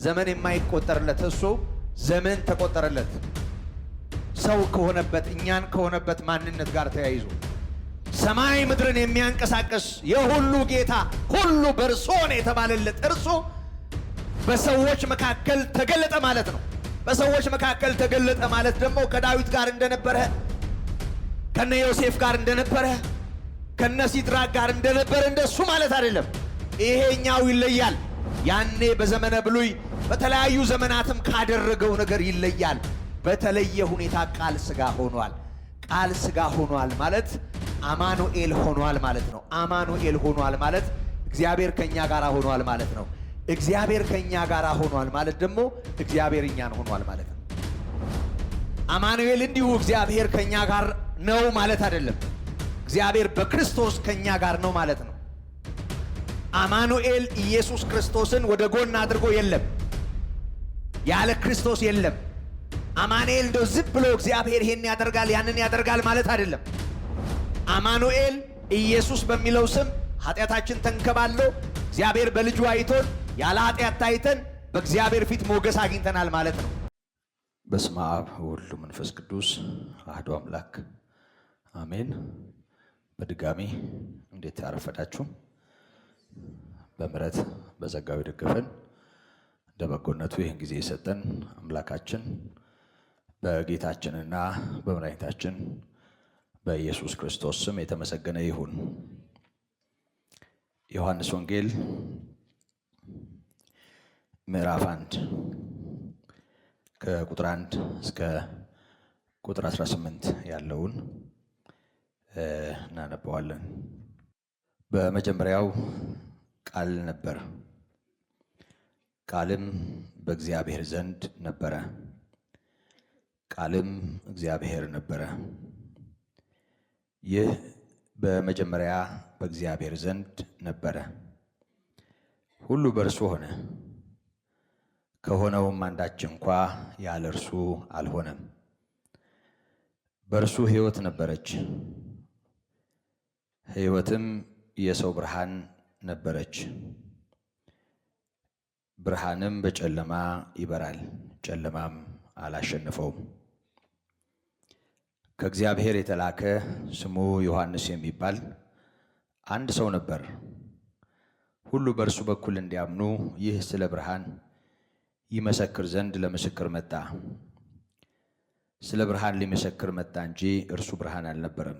ዘመን የማይቆጠርለት እሱ ዘመን ተቆጠረለት። ሰው ከሆነበት እኛን ከሆነበት ማንነት ጋር ተያይዞ ሰማይ ምድርን የሚያንቀሳቅስ የሁሉ ጌታ ሁሉ በእርሱ ሆነ የተባለለት እርሱ በሰዎች መካከል ተገለጠ ማለት ነው። በሰዎች መካከል ተገለጠ ማለት ደግሞ ከዳዊት ጋር እንደነበረ፣ ከነ ዮሴፍ ጋር እንደነበረ፣ ከነ ሲድራቅ ጋር እንደነበረ እንደሱ ማለት አይደለም። ይሄኛው ይለያል። ያኔ በዘመነ ብሉይ በተለያዩ ዘመናትም ካደረገው ነገር ይለያል። በተለየ ሁኔታ ቃል ሥጋ ሆኗል። ቃል ሥጋ ሆኗል ማለት አማኑኤል ሆኗል ማለት ነው። አማኑኤል ሆኗል ማለት እግዚአብሔር ከኛ ጋር ሆኗል ማለት ነው። እግዚአብሔር ከኛ ጋር ሆኗል ማለት ደግሞ እግዚአብሔር እኛን ሆኗል ማለት ነው። አማኑኤል እንዲሁ እግዚአብሔር ከኛ ጋር ነው ማለት አይደለም። እግዚአብሔር በክርስቶስ ከኛ ጋር ነው ማለት ነው። አማኑኤል ኢየሱስ ክርስቶስን ወደ ጎን አድርጎ የለም፣ ያለ ክርስቶስ የለም። አማኑኤል እንደው ዝም ብሎ እግዚአብሔር ይሄን ያደርጋል ያንን ያደርጋል ማለት አይደለም። አማኑኤል ኢየሱስ በሚለው ስም ኃጢአታችን ተንከባሎ እግዚአብሔር በልጁ አይቶን ያለ ኃጢአት ታይተን በእግዚአብሔር ፊት ሞገስ አግኝተናል ማለት ነው። በስመ አብ ወወልድ ወመንፈስ ቅዱስ አሐዱ አምላክ አሜን። በድጋሚ እንዴት አረፈዳችሁ? በምሕረት በጸጋው የደገፈን እንደ በጎነቱ ይህን ጊዜ የሰጠን አምላካችን በጌታችንና በመድኃኒታችን በኢየሱስ ክርስቶስ ስም የተመሰገነ ይሁን። ዮሐንስ ወንጌል ምዕራፍ 1 ከቁጥር 1 እስከ ቁጥር 18 ያለውን እናነበዋለን። በመጀመሪያው ቃል ነበር፣ ቃልም በእግዚአብሔር ዘንድ ነበረ፣ ቃልም እግዚአብሔር ነበረ። ይህ በመጀመሪያ በእግዚአብሔር ዘንድ ነበረ። ሁሉ በእርሱ ሆነ፣ ከሆነውም አንዳች እንኳ ያለ እርሱ አልሆነም። በእርሱ ሕይወት ነበረች፣ ሕይወትም የሰው ብርሃን ነበረች። ብርሃንም በጨለማ ይበራል፣ ጨለማም አላሸነፈውም። ከእግዚአብሔር የተላከ ስሙ ዮሐንስ የሚባል አንድ ሰው ነበር። ሁሉ በእርሱ በኩል እንዲያምኑ ይህ ስለ ብርሃን ይመሰክር ዘንድ ለምስክር መጣ። ስለ ብርሃን ሊመሰክር መጣ እንጂ እርሱ ብርሃን አልነበረም።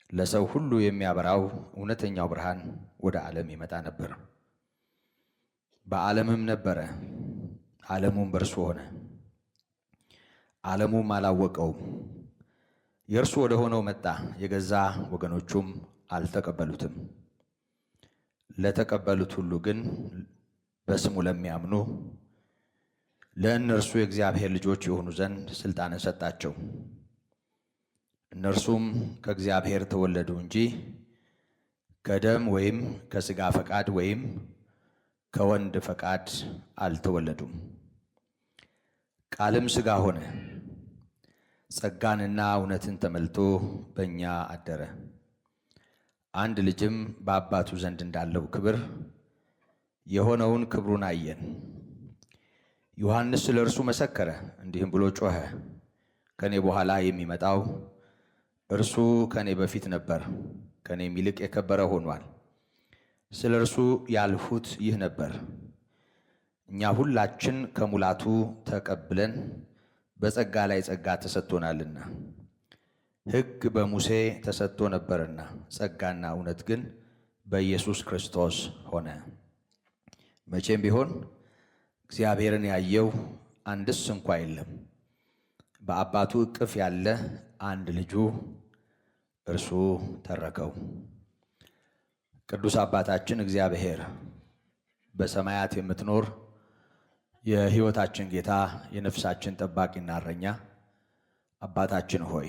ለሰው ሁሉ የሚያበራው እውነተኛው ብርሃን ወደ ዓለም ይመጣ ነበር። በዓለምም ነበረ፣ ዓለሙም በእርሱ ሆነ፣ ዓለሙም አላወቀውም። የእርሱ ወደ ሆነው መጣ፣ የገዛ ወገኖቹም አልተቀበሉትም። ለተቀበሉት ሁሉ ግን በስሙ ለሚያምኑ ለእነርሱ የእግዚአብሔር ልጆች የሆኑ ዘንድ ሥልጣንን ሰጣቸው። እነርሱም ከእግዚአብሔር ተወለዱ እንጂ ከደም ወይም ከሥጋ ፈቃድ ወይም ከወንድ ፈቃድ አልተወለዱም። ቃልም ሥጋ ሆነ፣ ጸጋንና እውነትን ተመልቶ በእኛ አደረ። አንድ ልጅም በአባቱ ዘንድ እንዳለው ክብር የሆነውን ክብሩን አየን። ዮሐንስ ስለ እርሱ መሰከረ፣ እንዲህም ብሎ ጮኸ፣ ከኔ በኋላ የሚመጣው እርሱ ከኔ በፊት ነበር፣ ከኔም ይልቅ የከበረ ሆኗል። ስለ እርሱ ያልሁት ይህ ነበር። እኛ ሁላችን ከሙላቱ ተቀብለን በጸጋ ላይ ጸጋ ተሰጥቶናልና። ሕግ በሙሴ ተሰጥቶ ነበርና ጸጋና እውነት ግን በኢየሱስ ክርስቶስ ሆነ። መቼም ቢሆን እግዚአብሔርን ያየው አንድስ እንኳ የለም። በአባቱ እቅፍ ያለ አንድ ልጁ እርሱ ተረከው። ቅዱስ አባታችን እግዚአብሔር በሰማያት የምትኖር የሕይወታችን ጌታ የነፍሳችን ጠባቂና እረኛ አባታችን ሆይ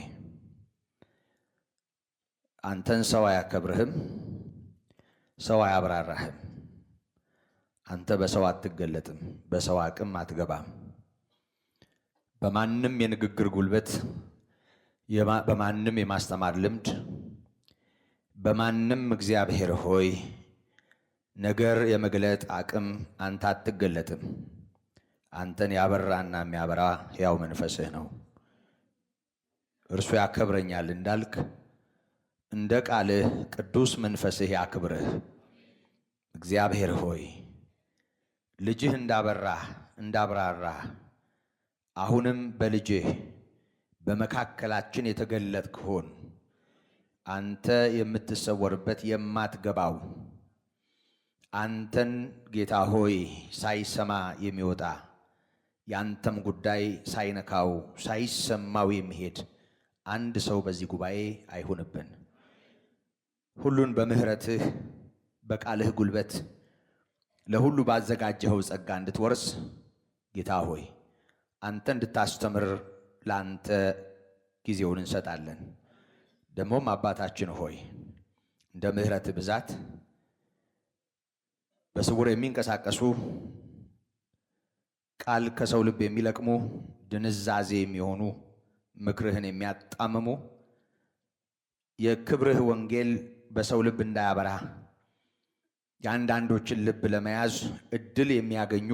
አንተን ሰው አያከብርህም፣ ሰው አያብራራህም። አንተ በሰው አትገለጥም፣ በሰው አቅም አትገባም። በማንም የንግግር ጉልበት፣ በማንም የማስተማር ልምድ፣ በማንም እግዚአብሔር ሆይ ነገር የመግለጥ አቅም አንተ አትገለጥም። አንተን ያበራና የሚያበራ ሕያው መንፈስህ ነው። እርሱ ያከብረኛል እንዳልክ እንደ ቃልህ ቅዱስ መንፈስህ ያክብርህ። እግዚአብሔር ሆይ ልጅህ እንዳበራህ እንዳብራራህ አሁንም በልጅህ በመካከላችን የተገለጥክ ሁን። አንተ የምትሰወርበት የማትገባው አንተን ጌታ ሆይ ሳይሰማ የሚወጣ ያንተም ጉዳይ ሳይነካው ሳይሰማው የሚሄድ አንድ ሰው በዚህ ጉባኤ አይሁንብን። ሁሉን በምህረትህ በቃልህ ጉልበት ለሁሉ ባዘጋጀኸው ጸጋ እንድትወርስ ጌታ ሆይ አንተ እንድታስተምር ለአንተ ጊዜውን እንሰጣለን። ደግሞም አባታችን ሆይ እንደ ምህረትህ ብዛት በስውር የሚንቀሳቀሱ ቃል ከሰው ልብ የሚለቅሙ ድንዛዜ የሚሆኑ ምክርህን የሚያጣምሙ የክብርህ ወንጌል በሰው ልብ እንዳያበራ የአንዳንዶችን ልብ ለመያዝ እድል የሚያገኙ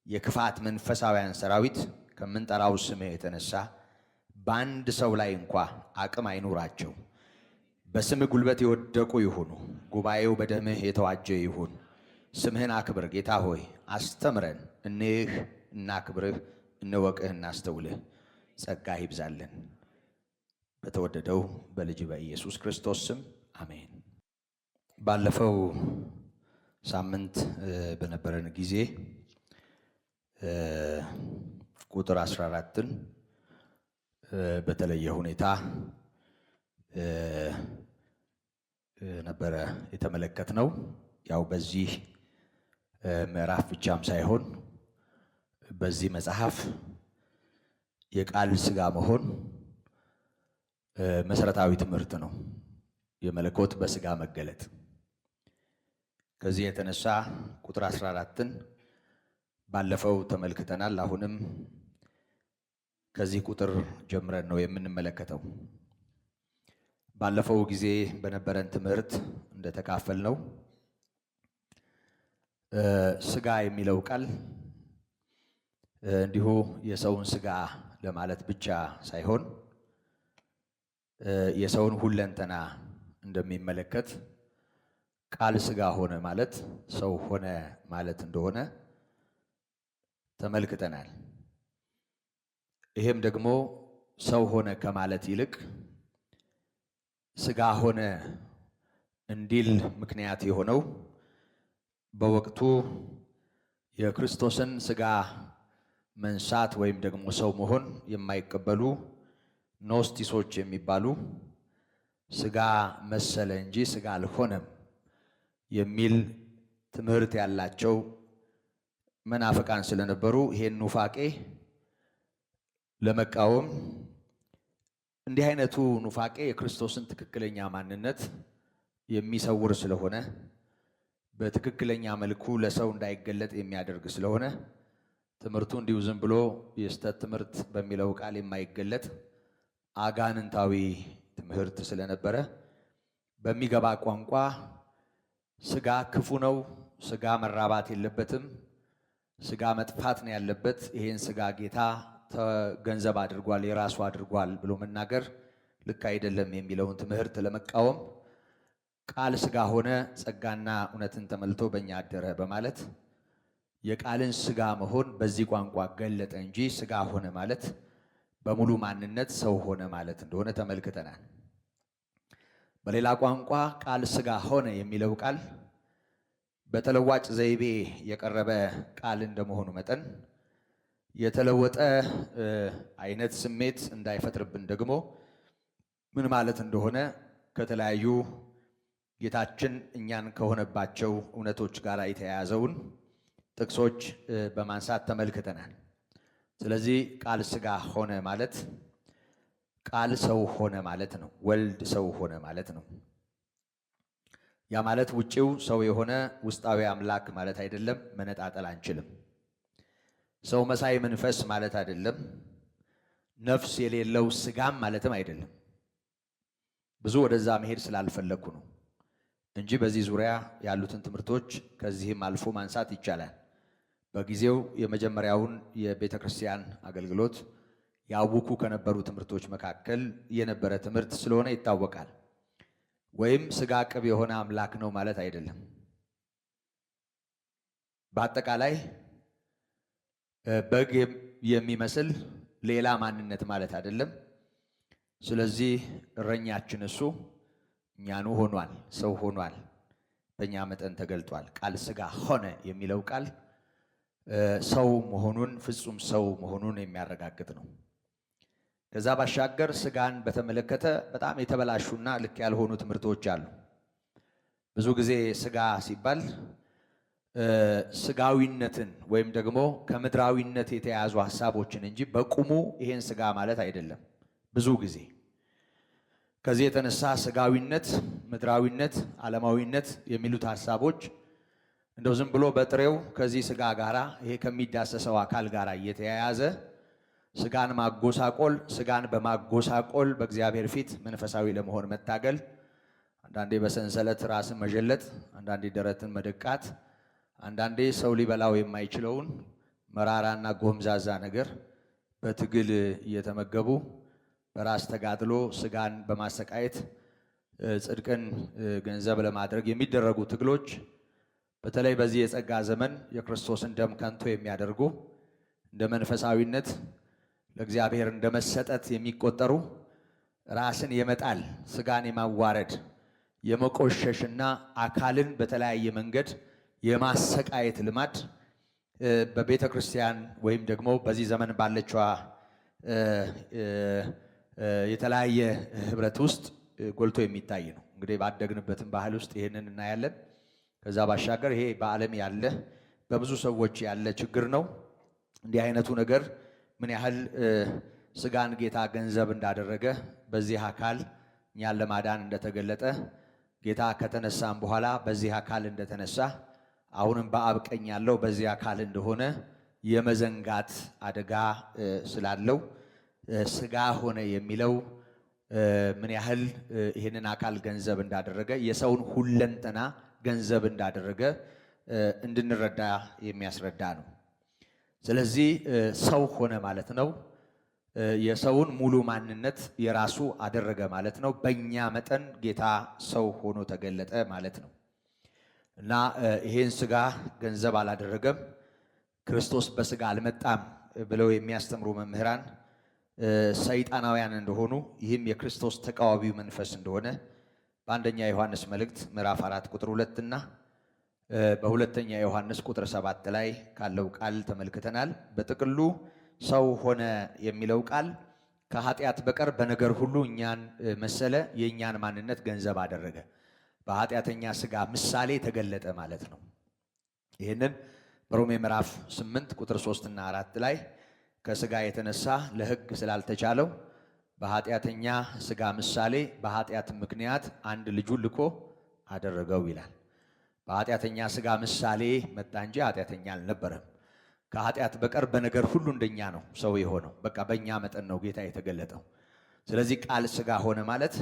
የክፋት መንፈሳውያን ሰራዊት ከምንጠራው ስምህ የተነሳ በአንድ ሰው ላይ እንኳ አቅም አይኑራቸው። በስምህ ጉልበት የወደቁ ይሁኑ። ጉባኤው በደምህ የተዋጀ ይሁን። ስምህን አክብር ጌታ ሆይ አስተምረን። እንይህ እናክብርህ፣ እንወቅህ፣ እናስተውልህ። ጸጋ ይብዛልን። በተወደደው በልጅ በኢየሱስ ክርስቶስ ስም አሜን። ባለፈው ሳምንት በነበረን ጊዜ ቁጥር 14ን በተለየ ሁኔታ ነበረ የተመለከትነው። ያው በዚህ ምዕራፍ ብቻም ሳይሆን በዚህ መጽሐፍ የቃል ሥጋ መሆን መሰረታዊ ትምህርት ነው። የመለኮት በሥጋ መገለጥ። ከዚህ የተነሳ ቁጥር 14ን ባለፈው ተመልክተናል። አሁንም ከዚህ ቁጥር ጀምረን ነው የምንመለከተው። ባለፈው ጊዜ በነበረን ትምህርት እንደተካፈልነው ሥጋ የሚለው ቃል እንዲሁ የሰውን ሥጋ ለማለት ብቻ ሳይሆን የሰውን ሁለንተና እንደሚመለከት ቃል ሥጋ ሆነ ማለት ሰው ሆነ ማለት እንደሆነ ተመልክተናል። ይሄም ደግሞ ሰው ሆነ ከማለት ይልቅ ሥጋ ሆነ እንዲል ምክንያት የሆነው በወቅቱ የክርስቶስን ሥጋ መንሳት ወይም ደግሞ ሰው መሆን የማይቀበሉ ኖስቲሶች የሚባሉ ሥጋ መሰለ እንጂ ሥጋ አልሆነም የሚል ትምህርት ያላቸው መናፍቃን ስለነበሩ ይሄን ኑፋቄ ለመቃወም እንዲህ አይነቱ ኑፋቄ የክርስቶስን ትክክለኛ ማንነት የሚሰውር ስለሆነ በትክክለኛ መልኩ ለሰው እንዳይገለጥ የሚያደርግ ስለሆነ ትምህርቱ እንዲሁ ዝም ብሎ የስተት ትምህርት በሚለው ቃል የማይገለጥ አጋንንታዊ ትምህርት ስለነበረ በሚገባ ቋንቋ ሥጋ ክፉ ነው፣ ሥጋ መራባት የለበትም፣ ሥጋ መጥፋት ነው ያለበት፣ ይሄን ሥጋ ጌታ ገንዘብ አድርጓል፣ የራሱ አድርጓል ብሎ መናገር ልክ አይደለም የሚለውን ትምህርት ለመቃወም ቃል ሥጋ ሆነ ጸጋና እውነትን ተመልቶ በእኛ አደረ በማለት የቃልን ሥጋ መሆን በዚህ ቋንቋ ገለጠ እንጂ ሥጋ ሆነ ማለት በሙሉ ማንነት ሰው ሆነ ማለት እንደሆነ ተመልክተናል። በሌላ ቋንቋ ቃል ሥጋ ሆነ የሚለው ቃል በተለዋጭ ዘይቤ የቀረበ ቃል እንደመሆኑ መጠን የተለወጠ አይነት ስሜት እንዳይፈጥርብን ደግሞ ምን ማለት እንደሆነ ከተለያዩ ጌታችን እኛን ከሆነባቸው እውነቶች ጋር የተያያዘውን ጥቅሶች በማንሳት ተመልክተናል። ስለዚህ ቃል ሥጋ ሆነ ማለት ቃል ሰው ሆነ ማለት ነው። ወልድ ሰው ሆነ ማለት ነው። ያ ማለት ውጪው ሰው የሆነ ውስጣዊ አምላክ ማለት አይደለም። መነጣጠል አንችልም። ሰው መሳይ መንፈስ ማለት አይደለም። ነፍስ የሌለው ስጋም ማለትም አይደለም። ብዙ ወደዛ መሄድ ስላልፈለኩ ነው እንጂ በዚህ ዙሪያ ያሉትን ትምህርቶች ከዚህም አልፎ ማንሳት ይቻላል። በጊዜው የመጀመሪያውን የቤተ ክርስቲያን አገልግሎት ያውኩ ከነበሩ ትምህርቶች መካከል የነበረ ትምህርት ስለሆነ ይታወቃል። ወይም ስጋ ቅብ የሆነ አምላክ ነው ማለት አይደለም። በአጠቃላይ በግ የሚመስል ሌላ ማንነት ማለት አይደለም። ስለዚህ እረኛችን እሱ እኛኑ ሆኗል፣ ሰው ሆኗል፣ በእኛ መጠን ተገልጧል። ቃል ስጋ ሆነ የሚለው ቃል ሰው መሆኑን ፍጹም ሰው መሆኑን የሚያረጋግጥ ነው። ከዛ ባሻገር ስጋን በተመለከተ በጣም የተበላሹና ልክ ያልሆኑ ትምህርቶች አሉ። ብዙ ጊዜ ስጋ ሲባል ስጋዊነትን ወይም ደግሞ ከምድራዊነት የተያዙ ሐሳቦችን እንጂ በቁሙ ይሄን ስጋ ማለት አይደለም። ብዙ ጊዜ ከዚህ የተነሳ ስጋዊነት፣ ምድራዊነት፣ ዓለማዊነት የሚሉት ሐሳቦች እንደው ዝም ብሎ በጥሬው ከዚህ ስጋ ጋራ ይሄ ከሚዳሰሰው አካል ጋራ እየተያያዘ ስጋን ማጎሳቆል፣ ስጋን በማጎሳቆል በእግዚአብሔር ፊት መንፈሳዊ ለመሆን መታገል፣ አንዳንዴ በሰንሰለት ራስን መጀለጥ፣ አንዳንዴ ደረትን መደቃት፣ አንዳንዴ ሰው ሊበላው የማይችለውን መራራና ጎምዛዛ ነገር በትግል እየተመገቡ በራስ ተጋድሎ ስጋን በማሰቃየት ጽድቅን ገንዘብ ለማድረግ የሚደረጉ ትግሎች በተለይ በዚህ የጸጋ ዘመን የክርስቶስን ደም ከንቱ የሚያደርጉ እንደ መንፈሳዊነት ለእግዚአብሔር እንደ መሰጠት የሚቆጠሩ ራስን የመጣል ስጋን የማዋረድ የመቆሸሽና አካልን በተለያየ መንገድ የማሰቃየት ልማድ በቤተ ክርስቲያን ወይም ደግሞ በዚህ ዘመን ባለችዋ የተለያየ ህብረት ውስጥ ጎልቶ የሚታይ ነው። እንግዲህ ባደግንበትም ባህል ውስጥ ይህንን እናያለን። ከዛ ባሻገር ይሄ በዓለም ያለ በብዙ ሰዎች ያለ ችግር ነው። እንዲህ አይነቱ ነገር ምን ያህል ስጋን ጌታ ገንዘብ እንዳደረገ በዚህ አካል እኛን ለማዳን እንደተገለጠ ጌታ ከተነሳም በኋላ በዚህ አካል እንደተነሳ አሁንም በአብ ቀኝ ያለው በዚህ አካል እንደሆነ የመዘንጋት አደጋ ስላለው ስጋ ሆነ የሚለው ምን ያህል ይህንን አካል ገንዘብ እንዳደረገ የሰውን ሁለንተና ገንዘብ እንዳደረገ እንድንረዳ የሚያስረዳ ነው። ስለዚህ ሰው ሆነ ማለት ነው የሰውን ሙሉ ማንነት የራሱ አደረገ ማለት ነው። በእኛ መጠን ጌታ ሰው ሆኖ ተገለጠ ማለት ነው እና ይሄን ስጋ ገንዘብ አላደረገም፣ ክርስቶስ በስጋ አልመጣም ብለው የሚያስተምሩ መምህራን ሰይጣናውያን እንደሆኑ ይህም የክርስቶስ ተቃዋሚው መንፈስ እንደሆነ በአንደኛ ዮሐንስ መልእክት ምዕራፍ 4 ቁጥር 2 እና በሁለተኛ ዮሐንስ ቁጥር 7 ላይ ካለው ቃል ተመልክተናል። በጥቅሉ ሰው ሆነ የሚለው ቃል ከኃጢአት በቀር በነገር ሁሉ እኛን መሰለ፣ የእኛን ማንነት ገንዘብ አደረገ፣ በኃጢአተኛ ስጋ ምሳሌ ተገለጠ ማለት ነው። ይህንን በሮሜ ምዕራፍ 8 ቁጥር 3 እና 4 ላይ ከስጋ የተነሳ ለሕግ ስላልተቻለው በኃጢአተኛ ስጋ ምሳሌ በኃጢአት ምክንያት አንድ ልጁን ልኮ አደረገው ይላል። በኃጢአተኛ ስጋ ምሳሌ መጣ እንጂ ኃጢአተኛ አልነበረም። ከኃጢአት በቀር በነገር ሁሉ እንደኛ ነው ሰው የሆነው። በቃ በእኛ መጠን ነው ጌታ የተገለጠው። ስለዚህ ቃል ስጋ ሆነ ማለት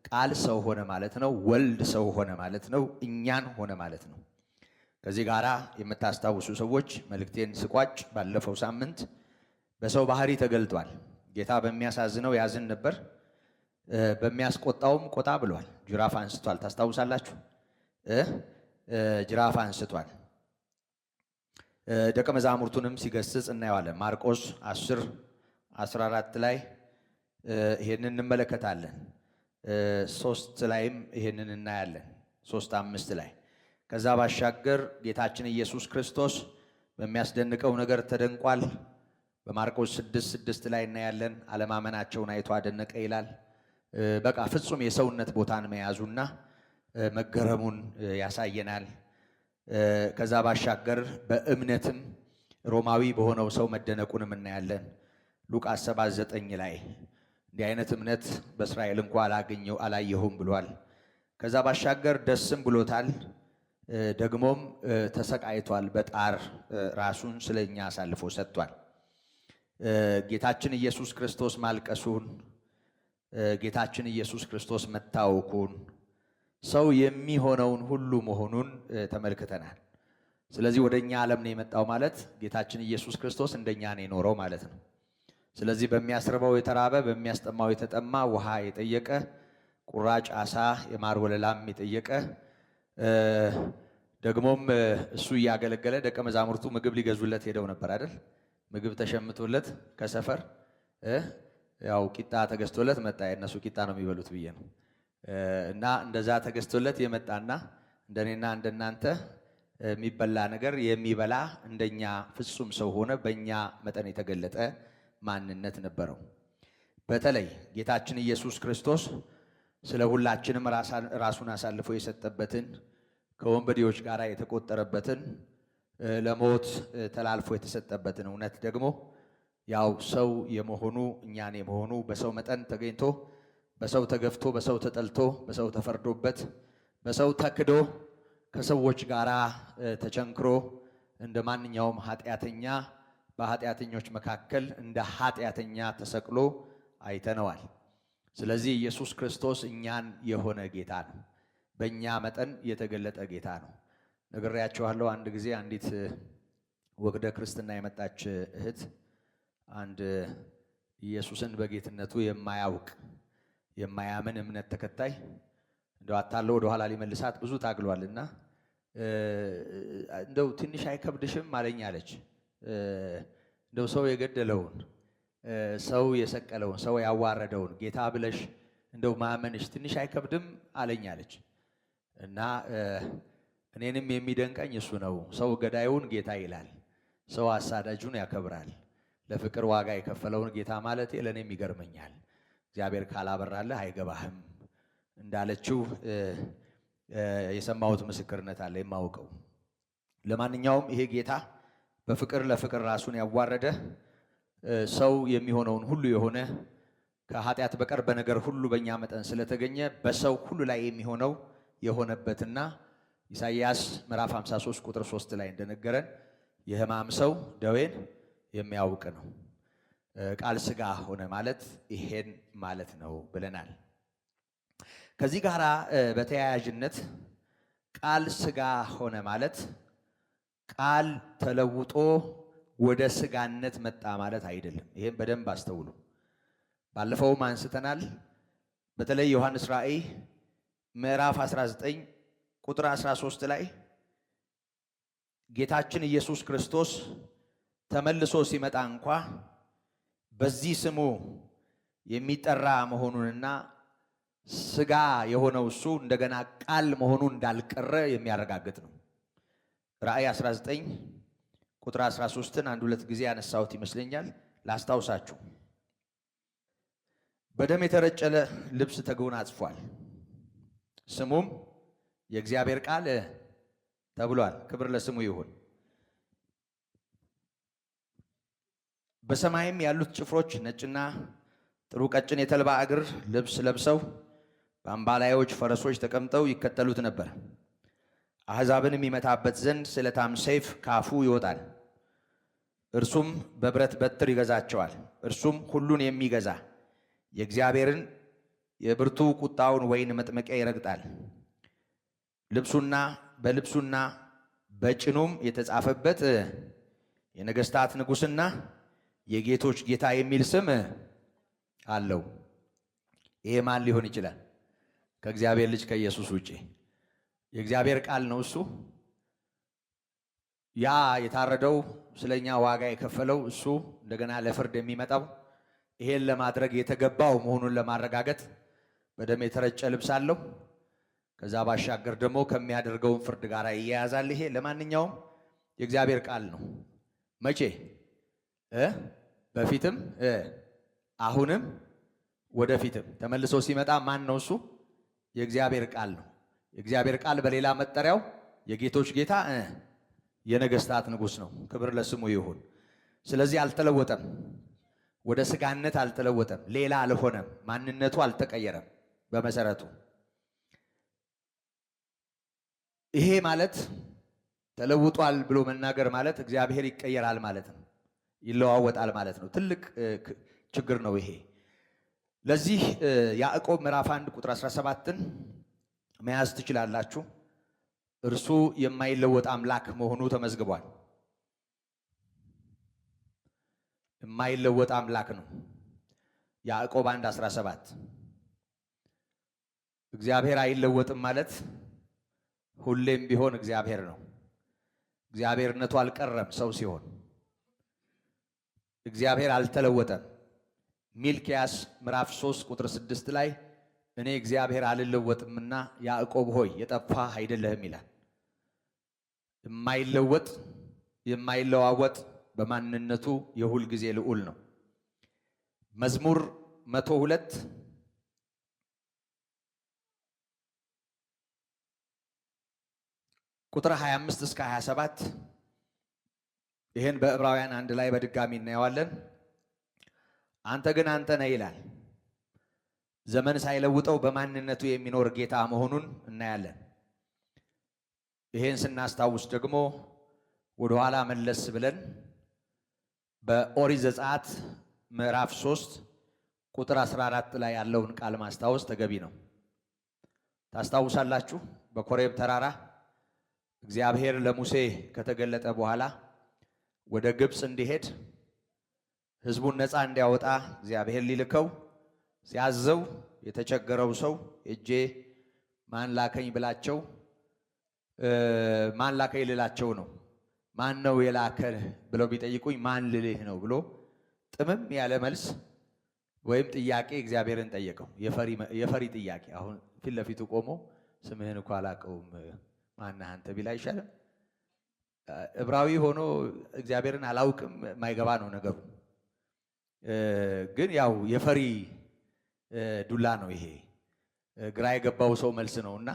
ቃል ሰው ሆነ ማለት ነው። ወልድ ሰው ሆነ ማለት ነው። እኛን ሆነ ማለት ነው። ከዚህ ጋራ የምታስታውሱ ሰዎች መልእክቴን ስቋጭ ባለፈው ሳምንት በሰው ባህሪ ተገልጧል። ጌታ በሚያሳዝነው ያዝን ነበር፣ በሚያስቆጣውም ቆጣ ብሏል። ጅራፍ አንስቷል። ታስታውሳላችሁ? ጅራፍ አንስቷል። ደቀ መዛሙርቱንም ሲገስጽ እናየዋለን። ማርቆስ 10:14 ላይ ይሄንን እንመለከታለን። 3 ላይም ይሄንን እናያለን። 3:5 ላይ ከዛ ባሻገር ጌታችን ኢየሱስ ክርስቶስ በሚያስደንቀው ነገር ተደንቋል። በማርቆስ 6:6 ላይ እናያለን። አለማመናቸውን አይቶ አደነቀ ይላል። በቃ ፍጹም የሰውነት ቦታን መያዙና መገረሙን ያሳየናል። ከዛ ባሻገር በእምነትም ሮማዊ በሆነው ሰው መደነቁንም እናያለን። ሉቃስ 7:9 ላይ እንዲህ አይነት እምነት በእስራኤል እንኳ አላየሁም ብሏል። ከዛ ባሻገር ደስም ብሎታል። ደግሞም ተሰቃይቷል። በጣር ራሱን ስለኛ አሳልፎ ሰጥቷል። ጌታችን ኢየሱስ ክርስቶስ ማልቀሱን፣ ጌታችን ኢየሱስ ክርስቶስ መታወኩን፣ ሰው የሚሆነውን ሁሉ መሆኑን ተመልክተናል። ስለዚህ ወደኛ ዓለም ነው የመጣው ማለት ጌታችን ኢየሱስ ክርስቶስ እንደኛ ነው የኖረው ማለት ነው። ስለዚህ በሚያስርበው የተራበ፣ በሚያስጠማው የተጠማ፣ ውሃ የጠየቀ፣ ቁራጭ አሳ የማር ወለላም የጠየቀ፣ ደግሞም እሱ እያገለገለ ደቀ መዛሙርቱ ምግብ ሊገዙለት ሄደው ነበር አይደል? ምግብ ተሸምቶለት ከሰፈር ያው ቂጣ ተገዝቶለት መጣ። የእነሱ ቂጣ ነው የሚበሉት ብዬ ነው። እና እንደዛ ተገዝቶለት የመጣና እንደኔና እንደናንተ የሚበላ ነገር የሚበላ እንደኛ ፍጹም ሰው ሆነ። በእኛ መጠን የተገለጠ ማንነት ነበረው። በተለይ ጌታችን ኢየሱስ ክርስቶስ ስለ ሁላችንም ራሱን አሳልፎ የሰጠበትን፣ ከወንበዴዎች ጋር የተቆጠረበትን፣ ለሞት ተላልፎ የተሰጠበትን እውነት ደግሞ ያው ሰው የመሆኑ እኛን የመሆኑ በሰው መጠን ተገኝቶ በሰው ተገፍቶ በሰው ተጠልቶ በሰው ተፈርዶበት በሰው ተክዶ ከሰዎች ጋር ተቸንክሮ እንደ ማንኛውም ኃጢአተኛ በኃጢአተኞች መካከል እንደ ኃጢአተኛ ተሰቅሎ አይተነዋል። ስለዚህ ኢየሱስ ክርስቶስ እኛን የሆነ ጌታ ነው። በእኛ መጠን የተገለጠ ጌታ ነው። ነግሬያችኋለሁ። አንድ ጊዜ አንዲት ወግደ ክርስትና የመጣች እህት አንድ ኢየሱስን በጌትነቱ የማያውቅ የማያምን እምነት ተከታይ እንደው አታለው ወደ ኋላ ሊመልሳት ብዙ ታግሏልና እንደው ትንሽ አይከብድሽም አለኝ አለች። እንደው ሰው የገደለውን፣ ሰው የሰቀለውን፣ ሰው ያዋረደውን ጌታ ብለሽ እንደው ማመንሽ ትንሽ አይከብድም አለኝ አለች። እና እኔንም የሚደንቀኝ እሱ ነው። ሰው ገዳዩን ጌታ ይላል፣ ሰው አሳዳጁን ያከብራል። ለፍቅር ዋጋ የከፈለውን ጌታ ማለቴ ለእኔም ይገርመኛል። እግዚአብሔር ካላበራለህ አይገባህም እንዳለችው የሰማሁት ምስክርነት አለ የማውቀው። ለማንኛውም ይሄ ጌታ በፍቅር ለፍቅር ራሱን ያዋረደ ሰው የሚሆነውን ሁሉ የሆነ ከኃጢአት በቀር በነገር ሁሉ በእኛ መጠን ስለተገኘ በሰው ሁሉ ላይ የሚሆነው የሆነበትና ኢሳይያስ ምዕራፍ 53 ቁጥር 3 ላይ እንደነገረን የሕማም ሰው ደዌን የሚያውቅ ነው። ቃል ሥጋ ሆነ ማለት ይሄን ማለት ነው ብለናል። ከዚህ ጋር በተያያዥነት ቃል ሥጋ ሆነ ማለት ቃል ተለውጦ ወደ ሥጋነት መጣ ማለት አይደለም። ይሄን በደንብ አስተውሉ። ባለፈውም አንስተናል። በተለይ ዮሐንስ ራእይ ምዕራፍ 19 ቁጥር 13 ላይ ጌታችን ኢየሱስ ክርስቶስ ተመልሶ ሲመጣ እንኳ በዚህ ስሙ የሚጠራ መሆኑንና ሥጋ የሆነው እሱ እንደገና ቃል መሆኑን እንዳልቀረ የሚያረጋግጥ ነው። ራእይ 19 ቁጥር 13ን አንድ ሁለት ጊዜ ያነሳሁት ይመስለኛል። ላስታውሳችሁ። በደም የተረጨ ልብስ ተጎናጽፏል፣ ስሙም የእግዚአብሔር ቃል ተብሏል። ክብር ለስሙ ይሁን። በሰማይም ያሉት ጭፍሮች ነጭና ጥሩ ቀጭን የተልባ እግር ልብስ ለብሰው በአምባላዮች ፈረሶች ተቀምጠው ይከተሉት ነበር። አሕዛብን የሚመታበት ዘንድ ስለታም ሰይፍ ካፉ ይወጣል። እርሱም በብረት በትር ይገዛቸዋል። እርሱም ሁሉን የሚገዛ የእግዚአብሔርን የብርቱ ቁጣውን ወይን መጥመቂያ ይረግጣል። በልብሱና በጭኑም የተጻፈበት የነገሥታት ንጉሥና የጌቶች ጌታ የሚል ስም አለው። ይሄ ማን ሊሆን ይችላል? ከእግዚአብሔር ልጅ ከኢየሱስ ውጪ የእግዚአብሔር ቃል ነው። እሱ ያ የታረደው ስለኛ ዋጋ የከፈለው እሱ እንደገና ለፍርድ የሚመጣው ይሄን ለማድረግ የተገባው መሆኑን ለማረጋገጥ በደም የተረጨ ልብስ አለው። ከዛ ባሻገር ደግሞ ከሚያደርገውን ፍርድ ጋር ይያያዛል። ይሄ ለማንኛውም የእግዚአብሔር ቃል ነው። መቼ? በፊትም አሁንም ወደፊትም ተመልሶ ሲመጣ ማን ነው እሱ? የእግዚአብሔር ቃል ነው። የእግዚአብሔር ቃል በሌላ መጠሪያው የጌቶች ጌታ የነገሥታት ንጉሥ ነው። ክብር ለስሙ ይሁን። ስለዚህ አልተለወጠም። ወደ ስጋነት አልተለወጠም፣ ሌላ አልሆነም፣ ማንነቱ አልተቀየረም። በመሰረቱ ይሄ ማለት ተለውጧል ብሎ መናገር ማለት እግዚአብሔር ይቀየራል ማለት ነው፣ ይለዋወጣል ማለት ነው። ትልቅ ችግር ነው ይሄ። ለዚህ ያዕቆብ ምዕራፍ 1 ቁጥር 17ን መያዝ ትችላላችሁ። እርሱ የማይለወጥ አምላክ መሆኑ ተመዝግቧል። የማይለወጥ አምላክ ነው። ያዕቆብ 1:17 እግዚአብሔር አይለወጥም ማለት ሁሌም ቢሆን እግዚአብሔር ነው። እግዚአብሔርነቱ አልቀረም ሰው ሲሆን። እግዚአብሔር አልተለወጠም። ሚልክያስ ምዕራፍ 3 ቁጥር 6 ላይ እኔ እግዚአብሔር አልለወጥምና ያዕቆብ ሆይ የጠፋህ አይደለህም ይላል። የማይለወጥ የማይለዋወጥ በማንነቱ የሁል ጊዜ ልዑል ነው። መዝሙር 102 ቁጥር 25 እስከ 27 ይህን በዕብራውያን 1 ላይ በድጋሚ እናየዋለን። አንተ ግን አንተ ነህ ይላል። ዘመን ሳይለውጠው በማንነቱ የሚኖር ጌታ መሆኑን እናያለን። ይህን ስናስታውስ ደግሞ ወደኋላ መለስ ብለን በኦሪት ዘጸአት ምዕራፍ 3 ቁጥር 14 ላይ ያለውን ቃል ማስታወስ ተገቢ ነው። ታስታውሳላችሁ። በኮሬብ ተራራ እግዚአብሔር ለሙሴ ከተገለጠ በኋላ ወደ ግብፅ እንዲሄድ ሕዝቡን ነፃ እንዲያወጣ እግዚአብሔር ሊልከው ሲያዘው የተቸገረው ሰው እጄ ማን ላከኝ ብላቸው ማን ላከኝ ልላቸው ነው። ማን ነው የላከህ ብለው ቢጠይቁኝ ማን ልልህ ነው ብሎ ጥምም ያለ መልስ ወይም ጥያቄ እግዚአብሔርን ጠየቀው። የፈሪ ጥያቄ። አሁን ፊት ለፊቱ ቆሞ ስምህን እንኳን አላውቀውም ማነህ አንተ ቢል አይሻልም? ዕብራዊ ሆኖ እግዚአብሔርን አላውቅም ማይገባ ነው ነገሩ። ግን ያው የፈሪ ዱላ ነው ይሄ። ግራ የገባው ሰው መልስ ነውና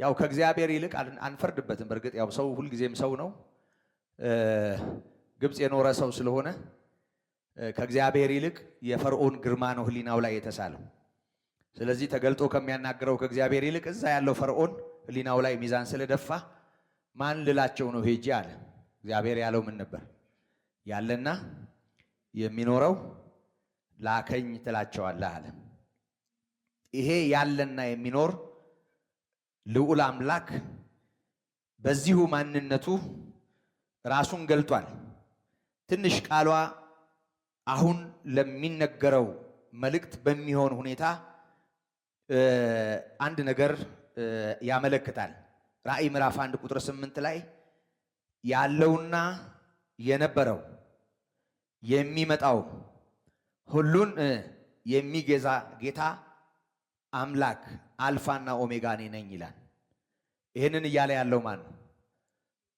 ያው ከእግዚአብሔር ይልቅ አንፈርድበትም። በእርግጥ ያው ሰው ሁልጊዜም ሰው ነው። ግብፅ የኖረ ሰው ስለሆነ ከእግዚአብሔር ይልቅ የፈርዖን ግርማ ነው ህሊናው ላይ የተሳለው። ስለዚህ ተገልጦ ከሚያናግረው ከእግዚአብሔር ይልቅ እዛ ያለው ፈርዖን ህሊናው ላይ ሚዛን ስለደፋ ማን ልላቸው ነው ሄጄ አለ። እግዚአብሔር ያለው ምን ነበር? ያለና የሚኖረው ላከኝ ትላቸዋለህ አለ። ይሄ ያለና የሚኖር ልዑል አምላክ በዚሁ ማንነቱ ራሱን ገልጧል። ትንሽ ቃሏ አሁን ለሚነገረው መልእክት በሚሆን ሁኔታ አንድ ነገር ያመለክታል። ራእይ ምዕራፍ 1 ቁጥር 8 ላይ ያለውና የነበረው የሚመጣው ሁሉን የሚገዛ ጌታ አምላክ አልፋና ኦሜጋ እኔ ነኝ ይላል። ይህንን እያለ ያለው ማን ነው?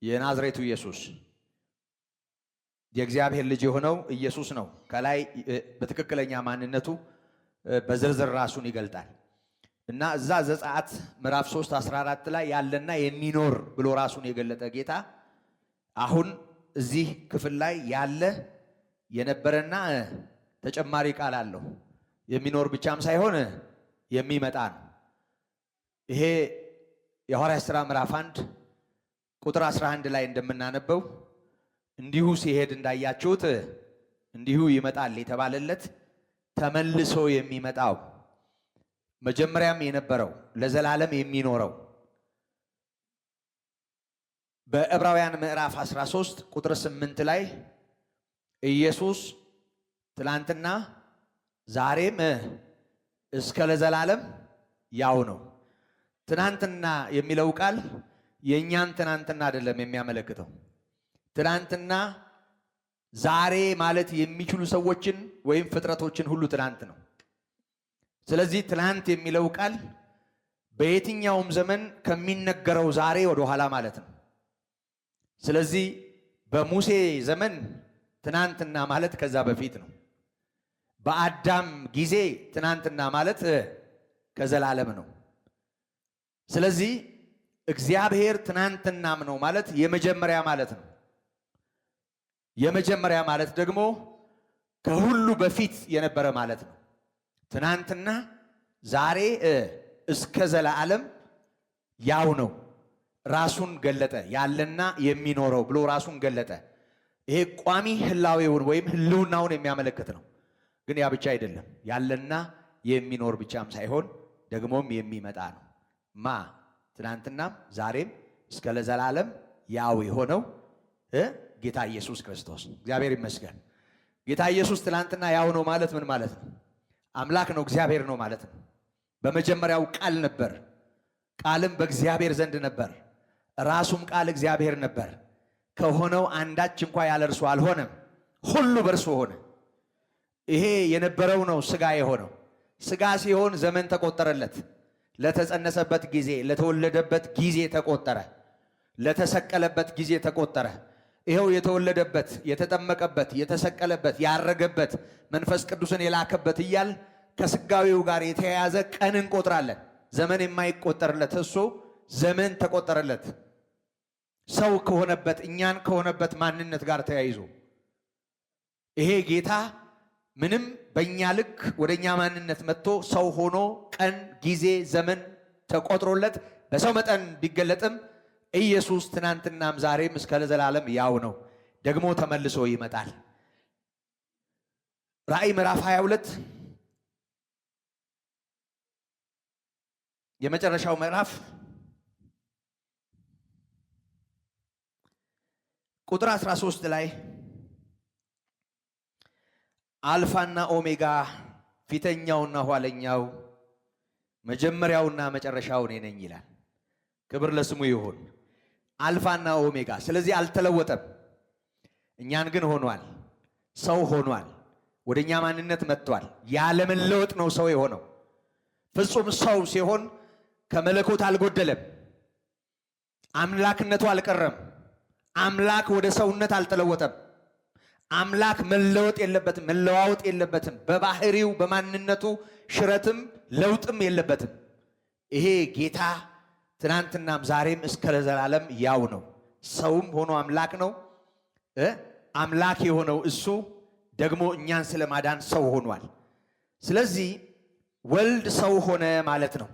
የናዝሬቱ ኢየሱስ፣ የእግዚአብሔር ልጅ የሆነው ኢየሱስ ነው። ከላይ በትክክለኛ ማንነቱ በዝርዝር ራሱን ይገልጣል እና እዛ ዘጸአት ምዕራፍ 3:14 ላይ ያለና የሚኖር ብሎ ራሱን የገለጠ ጌታ አሁን እዚህ ክፍል ላይ ያለ የነበረና ተጨማሪ ቃል አለው። የሚኖር ብቻም ሳይሆን የሚመጣ ነው። ይሄ የሐዋርያት ሥራ ምዕራፍ 1 ቁጥር 11 ላይ እንደምናነበው እንዲሁ ሲሄድ እንዳያችሁት እንዲሁ ይመጣል የተባለለት ተመልሶ የሚመጣው መጀመሪያም የነበረው ለዘላለም የሚኖረው በዕብራውያን ምዕራፍ 13 ቁጥር 8 ላይ ኢየሱስ ትላንትና ዛሬም እስከ ለዘላለም ያው ነው። ትናንትና የሚለው ቃል የእኛን ትናንትና አይደለም የሚያመለክተው። ትናንትና ዛሬ ማለት የሚችሉ ሰዎችን ወይም ፍጥረቶችን ሁሉ ትናንት ነው። ስለዚህ ትናንት የሚለው ቃል በየትኛውም ዘመን ከሚነገረው ዛሬ ወደ ኋላ ማለት ነው። ስለዚህ በሙሴ ዘመን ትናንትና ማለት ከዛ በፊት ነው። በአዳም ጊዜ ትናንትና ማለት ከዘላለም ነው። ስለዚህ እግዚአብሔር ትናንትናም ነው ማለት የመጀመሪያ ማለት ነው። የመጀመሪያ ማለት ደግሞ ከሁሉ በፊት የነበረ ማለት ነው። ትናንትና ዛሬ እስከ ዘላለም ያው ነው። ራሱን ገለጠ። ያለና የሚኖረው ብሎ ራሱን ገለጠ። ይሄ ቋሚ ህላዌውን ወይም ህልውናውን የሚያመለክት ነው። ግን ያ ብቻ አይደለም። ያለና የሚኖር ብቻም ሳይሆን ደግሞም የሚመጣ ነው። ትናንትናም ዛሬም እስከ ለዘላለም ያው የሆነው ጌታ ኢየሱስ ክርስቶስ። እግዚአብሔር ይመስገን። ጌታ ኢየሱስ ትናንትና ያው ነው ማለት ምን ማለት ነው? አምላክ ነው፣ እግዚአብሔር ነው ማለት ነው። በመጀመሪያው ቃል ነበር፣ ቃልም በእግዚአብሔር ዘንድ ነበር፣ ራሱም ቃል እግዚአብሔር ነበር። ከሆነው አንዳች እንኳ ያለ እርሱ አልሆነም፣ ሁሉ በእርሱ ሆነ። ይሄ የነበረው ነው ሥጋ የሆነው። ሥጋ ሲሆን ዘመን ተቆጠረለት። ለተጸነሰበት ጊዜ፣ ለተወለደበት ጊዜ ተቆጠረ። ለተሰቀለበት ጊዜ ተቆጠረ። ይኸው የተወለደበት፣ የተጠመቀበት፣ የተሰቀለበት፣ ያረገበት፣ መንፈስ ቅዱስን የላከበት እያል ከሥጋዊው ጋር የተያያዘ ቀን እንቆጥራለን። ዘመን የማይቆጠርለት እሱ ዘመን ተቆጠረለት። ሰው ከሆነበት እኛን ከሆነበት ማንነት ጋር ተያይዞ ይሄ ጌታ ምንም በእኛ ልክ ወደ እኛ ማንነት መጥቶ ሰው ሆኖ ቀን፣ ጊዜ፣ ዘመን ተቆጥሮለት በሰው መጠን ቢገለጥም ኢየሱስ ትናንትናም ዛሬም እስከ ለዘላለም ያው ነው። ደግሞ ተመልሶ ይመጣል። ራእይ ምዕራፍ 22 የመጨረሻው ምዕራፍ ቁጥር 13 ላይ አልፋና ኦሜጋ ፊተኛውና ኋለኛው መጀመሪያውና መጨረሻው እኔ ነኝ ይላል። ክብር ለስሙ ይሁን። አልፋና ኦሜጋ። ስለዚህ አልተለወጠም። እኛን ግን ሆኗል፣ ሰው ሆኗል፣ ወደኛ ማንነት መጥቷል። ያለመለወጥ ነው ሰው የሆነው። ፍጹም ሰው ሲሆን ከመለኮት አልጎደለም። አምላክነቱ አልቀረም። አምላክ ወደ ሰውነት አልተለወጠም። አምላክ መለወጥ የለበትም፣ መለዋወጥ የለበትም። በባህሪው በማንነቱ ሽረትም ለውጥም የለበትም። ይሄ ጌታ ትናንትናም ዛሬም እስከ ለዘላለም ያው ነው። ሰውም ሆኖ አምላክ ነው። አምላክ የሆነው እሱ ደግሞ እኛን ስለማዳን ሰው ሆኗል። ስለዚህ ወልድ ሰው ሆነ ማለት ነው።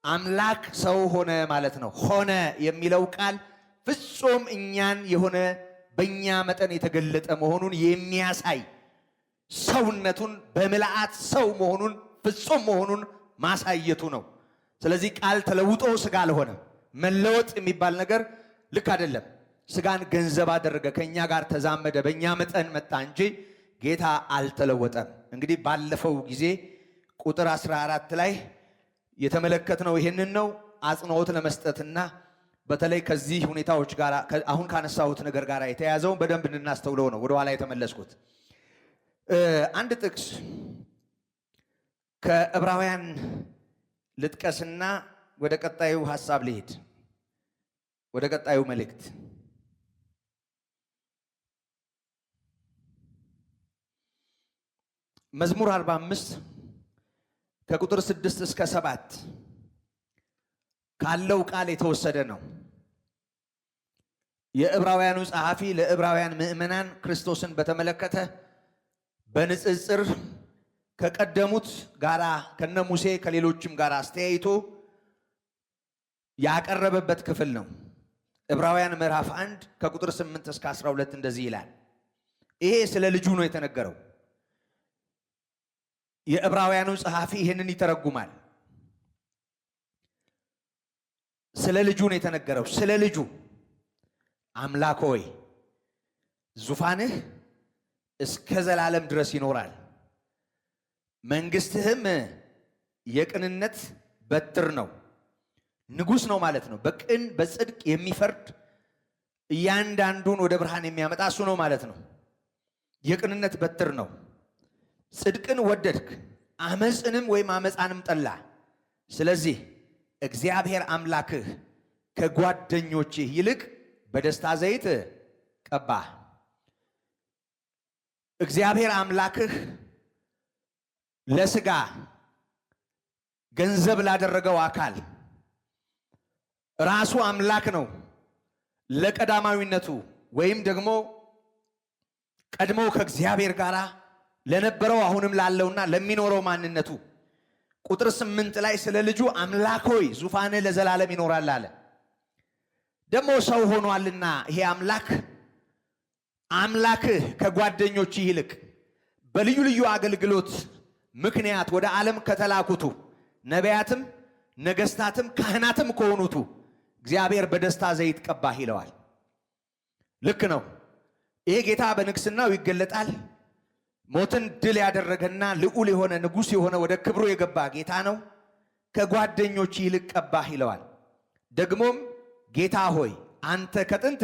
አምላክ ሰው ሆነ ማለት ነው። ሆነ የሚለው ቃል ፍጹም እኛን የሆነ በእኛ መጠን የተገለጠ መሆኑን የሚያሳይ ሰውነቱን በምልአት ሰው መሆኑን ፍጹም መሆኑን ማሳየቱ ነው። ስለዚህ ቃል ተለውጦ ሥጋ አልሆነም። መለወጥ የሚባል ነገር ልክ አይደለም። ሥጋን ገንዘብ አደረገ፣ ከእኛ ጋር ተዛመደ፣ በእኛ መጠን መጣ እንጂ ጌታ አልተለወጠም። እንግዲህ ባለፈው ጊዜ ቁጥር 14 ላይ የተመለከትነው ይህንን ነው። አጽንዖት ለመስጠትና በተለይ ከዚህ ሁኔታዎች ጋር አሁን ካነሳሁት ነገር ጋር የተያያዘውን በደንብ እንድናስተውለው ነው ወደኋላ የተመለስኩት። አንድ ጥቅስ ከዕብራውያን ልጥቀስና ወደ ቀጣዩ ሐሳብ ልሄድ፣ ወደ ቀጣዩ መልእክት። መዝሙር 45 ከቁጥር 6 እስከ 7 ካለው ቃል የተወሰደ ነው። የዕብራውያኑ ጸሐፊ ለዕብራውያን ምዕመናን ክርስቶስን በተመለከተ በንጽጽር ከቀደሙት ጋራ ከነ ሙሴ ከሌሎችም ጋር አስተያይቶ ያቀረበበት ክፍል ነው። ዕብራውያን ምዕራፍ 1 ከቁጥር 8 እስከ 12 እንደዚህ ይላል። ይሄ ስለ ልጁ ነው የተነገረው። የዕብራውያኑ ጸሐፊ ይህንን ይተረጉማል። ስለ ልጁ ነው የተነገረው። ስለ ልጁ አምላክ ሆይ ዙፋንህ እስከ ዘላለም ድረስ ይኖራል፣ መንግስትህም የቅንነት በትር ነው። ንጉሥ ነው ማለት ነው። በቅን በጽድቅ የሚፈርድ እያንዳንዱን ወደ ብርሃን የሚያመጣ እሱ ነው ማለት ነው። የቅንነት በትር ነው። ጽድቅን ወደድክ፣ አመፅንም ወይም አመፃንም ጠላ። ስለዚህ እግዚአብሔር አምላክህ ከጓደኞችህ ይልቅ በደስታ ዘይት ቀባህ። እግዚአብሔር አምላክህ ለሥጋ ገንዘብ ላደረገው አካል ራሱ አምላክ ነው። ለቀዳማዊነቱ ወይም ደግሞ ቀድሞ ከእግዚአብሔር ጋር ለነበረው አሁንም ላለውና ለሚኖረው ማንነቱ ቁጥር 8 ላይ ስለ ልጁ አምላክ ሆይ ዙፋንህ ለዘላለም ይኖራል አለ። ደግሞ ሰው ሆኗልና ይሄ አምላክህ ከጓደኞች ይልቅ በልዩ ልዩ አገልግሎት ምክንያት ወደ ዓለም ከተላኩቱ ነቢያትም ነገስታትም ካህናትም ከሆኑቱ እግዚአብሔር በደስታ ዘይት ቀባህ ይለዋል። ልክ ነው። ይሄ ጌታ በንግስናው ይገለጣል። ሞትን ድል ያደረገና ልዑል የሆነ ንጉሥ የሆነ ወደ ክብሩ የገባ ጌታ ነው። ከጓደኞች ይልቅ ቀባህ ይለዋል። ደግሞም ጌታ ሆይ አንተ ከጥንት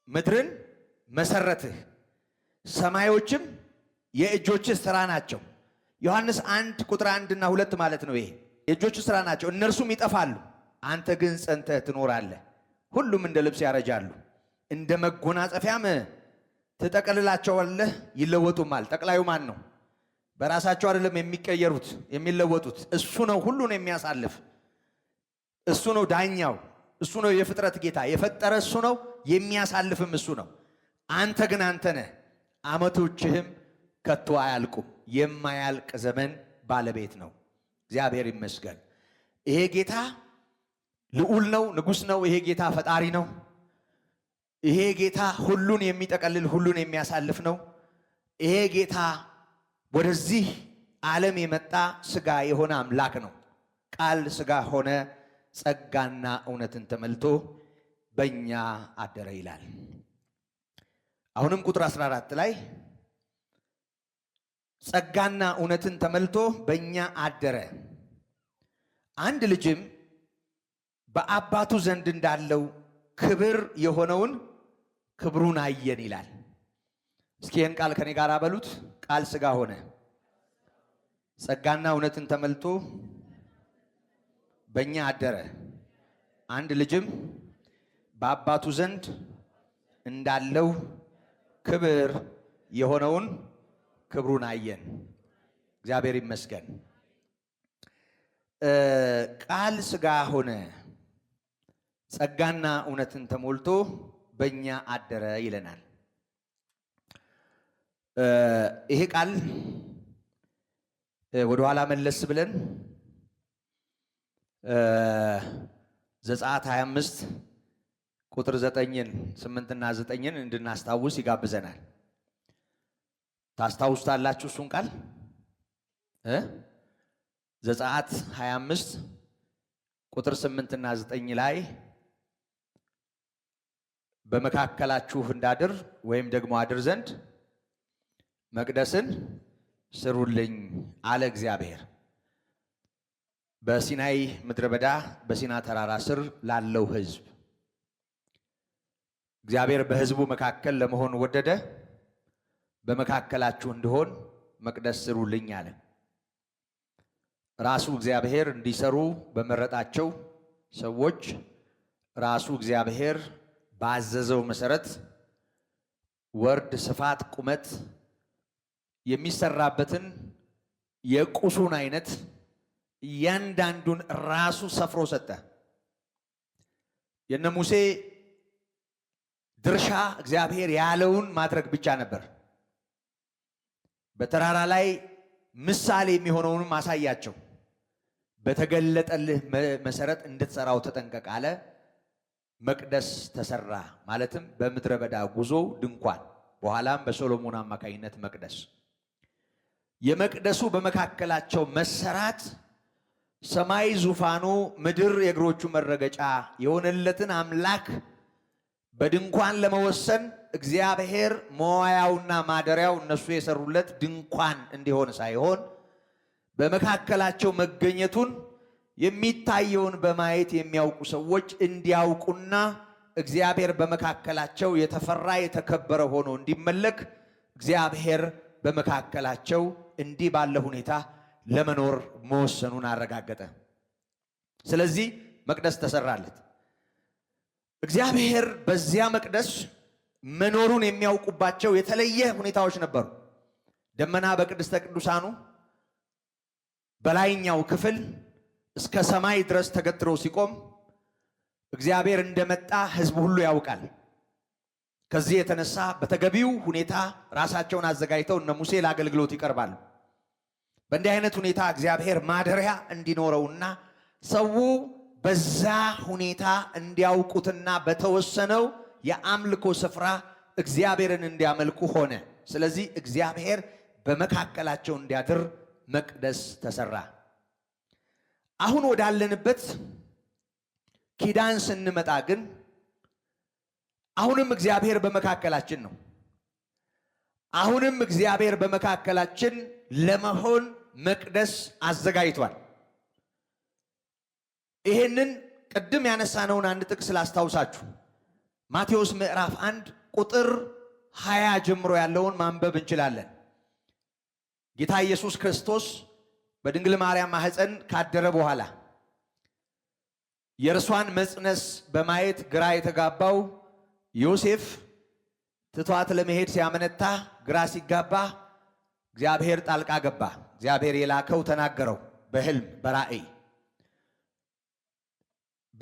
ምድርን መሰረትህ፣ ሰማዮችም የእጆችህ ሥራ ናቸው። ዮሐንስ 1 ቁጥር 1 እና 2 ማለት ነው። ይሄ የእጆችህ ሥራ ናቸው፣ እነርሱም ይጠፋሉ፣ አንተ ግን ጸንተህ ትኖራለህ። ሁሉም እንደ ልብስ ያረጃሉ፣ እንደ መጎናጸፊያም ትጠቀልላቸዋለህ፣ ይለወጡማል። ጠቅላዩ ማን ነው? በራሳቸው አይደለም የሚቀየሩት የሚለወጡት። እሱ ነው ሁሉን የሚያሳልፍ፣ እሱ ነው ዳኛው፣ እሱ ነው የፍጥረት ጌታ። የፈጠረ እሱ ነው፣ የሚያሳልፍም እሱ ነው። አንተ ግን አንተ ነህ፣ ዓመቶችህም ከቶ አያልቁም። የማያልቅ ዘመን ባለቤት ነው። እግዚአብሔር ይመስገን። ይሄ ጌታ ልዑል ነው፣ ንጉሥ ነው። ይሄ ጌታ ፈጣሪ ነው። ይሄ ጌታ ሁሉን የሚጠቀልል ሁሉን የሚያሳልፍ ነው። ይሄ ጌታ ወደዚህ ዓለም የመጣ ሥጋ የሆነ አምላክ ነው። ቃል ሥጋ ሆነ፣ ጸጋና እውነትን ተመልቶ በእኛ አደረ ይላል። አሁንም ቁጥር 14 ላይ ጸጋና እውነትን ተመልቶ በእኛ አደረ፣ አንድ ልጅም በአባቱ ዘንድ እንዳለው ክብር የሆነውን ክብሩን አየን ይላል። እስኪ ይህን ቃል ከኔ ጋር በሉት። ቃል ሥጋ ሆነ፣ ጸጋና እውነትን ተመልቶ በእኛ አደረ፣ አንድ ልጅም በአባቱ ዘንድ እንዳለው ክብር የሆነውን ክብሩን አየን። እግዚአብሔር ይመስገን። ቃል ሥጋ ሆነ፣ ጸጋና እውነትን ተሞልቶ በእኛ አደረ ይለናል። ይሄ ቃል ወደኋላ መለስ ብለን ዘጸአት 25 ቁጥር 8ና 9ን እንድናስታውስ ይጋብዘናል። ታስታውሱታላችሁ እሱን ቃል? ዘጸአት 25 ቁጥር 8ና 9 ላይ በመካከላችሁ እንዳድር ወይም ደግሞ አድር ዘንድ መቅደስን ስሩልኝ አለ እግዚአብሔር። በሲናይ ምድረ በዳ በሲና ተራራ ስር ላለው ሕዝብ እግዚአብሔር በሕዝቡ መካከል ለመሆን ወደደ። በመካከላችሁ እንድሆን መቅደስ ስሩልኝ አለ። ራሱ እግዚአብሔር እንዲሰሩ በመረጣቸው ሰዎች ራሱ እግዚአብሔር ባዘዘው መሰረት ወርድ፣ ስፋት፣ ቁመት የሚሰራበትን የቁሱን አይነት እያንዳንዱን ራሱ ሰፍሮ ሰጠ። የነ ሙሴ ድርሻ እግዚአብሔር ያለውን ማድረግ ብቻ ነበር። በተራራ ላይ ምሳሌ የሚሆነውን ማሳያቸው። በተገለጠልህ መሰረት እንድትሰራው ተጠንቀቅ አለ። መቅደስ ተሰራ። ማለትም በምድረ በዳ ጉዞ ድንኳን፣ በኋላም በሶሎሞን አማካኝነት መቅደስ። የመቅደሱ በመካከላቸው መሰራት ሰማይ ዙፋኑ፣ ምድር የእግሮቹ መረገጫ የሆነለትን አምላክ በድንኳን ለመወሰን እግዚአብሔር መዋያውና ማደሪያው እነሱ የሰሩለት ድንኳን እንዲሆን ሳይሆን በመካከላቸው መገኘቱን የሚታየውን በማየት የሚያውቁ ሰዎች እንዲያውቁና እግዚአብሔር በመካከላቸው የተፈራ የተከበረ ሆኖ እንዲመለክ እግዚአብሔር በመካከላቸው እንዲህ ባለ ሁኔታ ለመኖር መወሰኑን አረጋገጠ። ስለዚህ መቅደስ ተሰራለት። እግዚአብሔር በዚያ መቅደስ መኖሩን የሚያውቁባቸው የተለየ ሁኔታዎች ነበሩ። ደመና በቅድስተ ቅዱሳኑ በላይኛው ክፍል እስከ ሰማይ ድረስ ተገትሮ ሲቆም እግዚአብሔር እንደመጣ ሕዝብ ሁሉ ያውቃል። ከዚህ የተነሳ በተገቢው ሁኔታ ራሳቸውን አዘጋጅተው እነ ሙሴ ለአገልግሎት ይቀርባሉ። በእንዲህ አይነት ሁኔታ እግዚአብሔር ማደሪያ እንዲኖረውና ሰው በዛ ሁኔታ እንዲያውቁትና በተወሰነው የአምልኮ ስፍራ እግዚአብሔርን እንዲያመልኩ ሆነ። ስለዚህ እግዚአብሔር በመካከላቸው እንዲያድር መቅደስ ተሰራ። አሁን ወዳለንበት ኪዳን ስንመጣ ግን አሁንም እግዚአብሔር በመካከላችን ነው። አሁንም እግዚአብሔር በመካከላችን ለመሆን መቅደስ አዘጋጅቷል። ይሄንን ቅድም ያነሳነውን አንድ ጥቅስ ላስታውሳችሁ። ማቴዎስ ምዕራፍ 1 ቁጥር 20 ጀምሮ ያለውን ማንበብ እንችላለን። ጌታ ኢየሱስ ክርስቶስ በድንግል ማርያም ማህፀን ካደረ በኋላ የእርሷን መጽነስ በማየት ግራ የተጋባው ዮሴፍ ትቷት ለመሄድ ሲያመነታ ግራ ሲጋባ እግዚአብሔር ጣልቃ ገባ። እግዚአብሔር የላከው ተናገረው በሕልም በራእይ።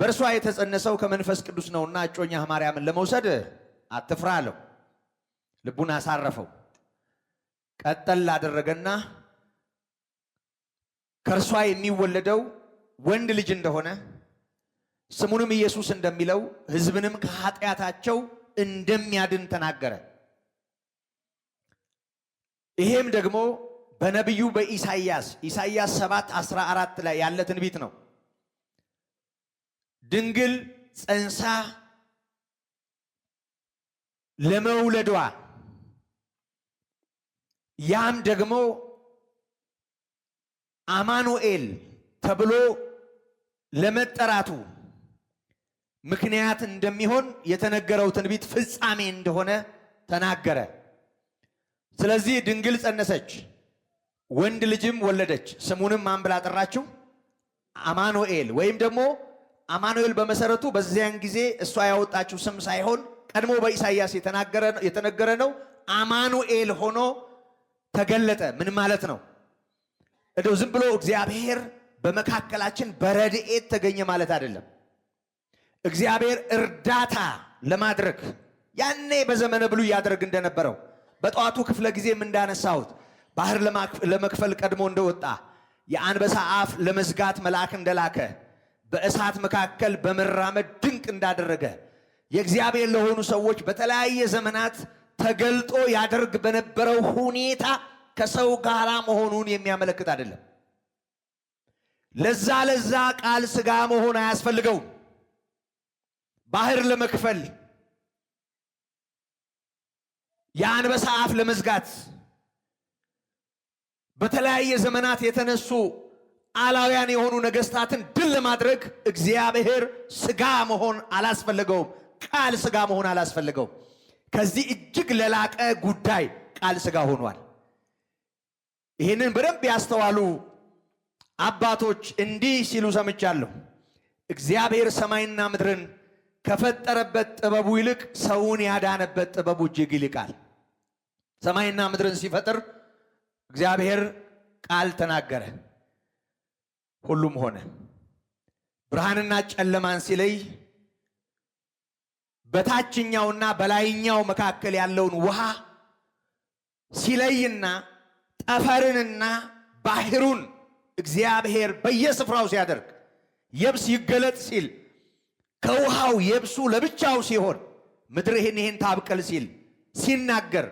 በእርሷ የተጸነሰው ከመንፈስ ቅዱስ ነውና እጮኛህ ማርያምን ለመውሰድ አትፍራ አለው። ልቡን አሳረፈው። ቀጠል አደረገና ከእርሷ የሚወለደው ወንድ ልጅ እንደሆነ ስሙንም ኢየሱስ እንደሚለው ሕዝብንም ከኃጢአታቸው እንደሚያድን ተናገረ። ይሄም ደግሞ በነቢዩ በኢሳይያስ 7:14 ላይ ያለ ትንቢት ነው። ድንግል ጸንሳ ለመውለዷ ያም ደግሞ አማኑኤል ተብሎ ለመጠራቱ ምክንያት እንደሚሆን የተነገረው ትንቢት ፍጻሜ እንደሆነ ተናገረ። ስለዚህ ድንግል ጸነሰች፣ ወንድ ልጅም ወለደች። ስሙንም ማን ብላ ጠራችው? አማኑኤል። ወይም ደግሞ አማኑኤል በመሰረቱ በዚያን ጊዜ እሷ ያወጣችው ስም ሳይሆን ቀድሞ በኢሳይያስ የተነገረ ነው። አማኑኤል ሆኖ ተገለጠ። ምን ማለት ነው? እንደው ዝም ብሎ እግዚአብሔር በመካከላችን በረድኤት ተገኘ ማለት አይደለም። እግዚአብሔር እርዳታ ለማድረግ ያኔ በዘመነ ብሉይ ያደርግ እንደነበረው በጠዋቱ ክፍለ ጊዜም እንዳነሳሁት ባህር ለመክፈል ቀድሞ እንደወጣ የአንበሳ አፍ ለመዝጋት መልአክ እንደላከ በእሳት መካከል በመራመድ ድንቅ እንዳደረገ የእግዚአብሔር ለሆኑ ሰዎች በተለያየ ዘመናት ተገልጦ ያደርግ በነበረው ሁኔታ ከሰው ጋር መሆኑን የሚያመለክት አይደለም። ለዛ ቃል ሥጋ መሆን አያስፈልገውም። ባህር ለመክፈል የአንበሳ አፍ ለመዝጋት በተለያየ ዘመናት የተነሱ አላውያን የሆኑ ነገስታትን ድል ለማድረግ እግዚአብሔር ሥጋ መሆን አላስፈልገውም። ቃል ሥጋ መሆን አላስፈልገውም። ከዚህ እጅግ ለላቀ ጉዳይ ቃል ሥጋ ሆኗል። ይህንን በደንብ ያስተዋሉ አባቶች እንዲህ ሲሉ ሰምቻለሁ። እግዚአብሔር ሰማይና ምድርን ከፈጠረበት ጥበቡ ይልቅ ሰውን ያዳነበት ጥበቡ እጅግ ይልቃል። ሰማይና ምድርን ሲፈጥር እግዚአብሔር ቃል ተናገረ፣ ሁሉም ሆነ። ብርሃንና ጨለማን ሲለይ በታችኛውና በላይኛው መካከል ያለውን ውሃ ሲለይና ጠፈርንና ባህሩን እግዚአብሔር በየስፍራው ሲያደርግ የብስ ይገለጥ ሲል ከውሃው የብሱ ለብቻው ሲሆን ምድር ይህን ታብቀል ሲል ሲናገር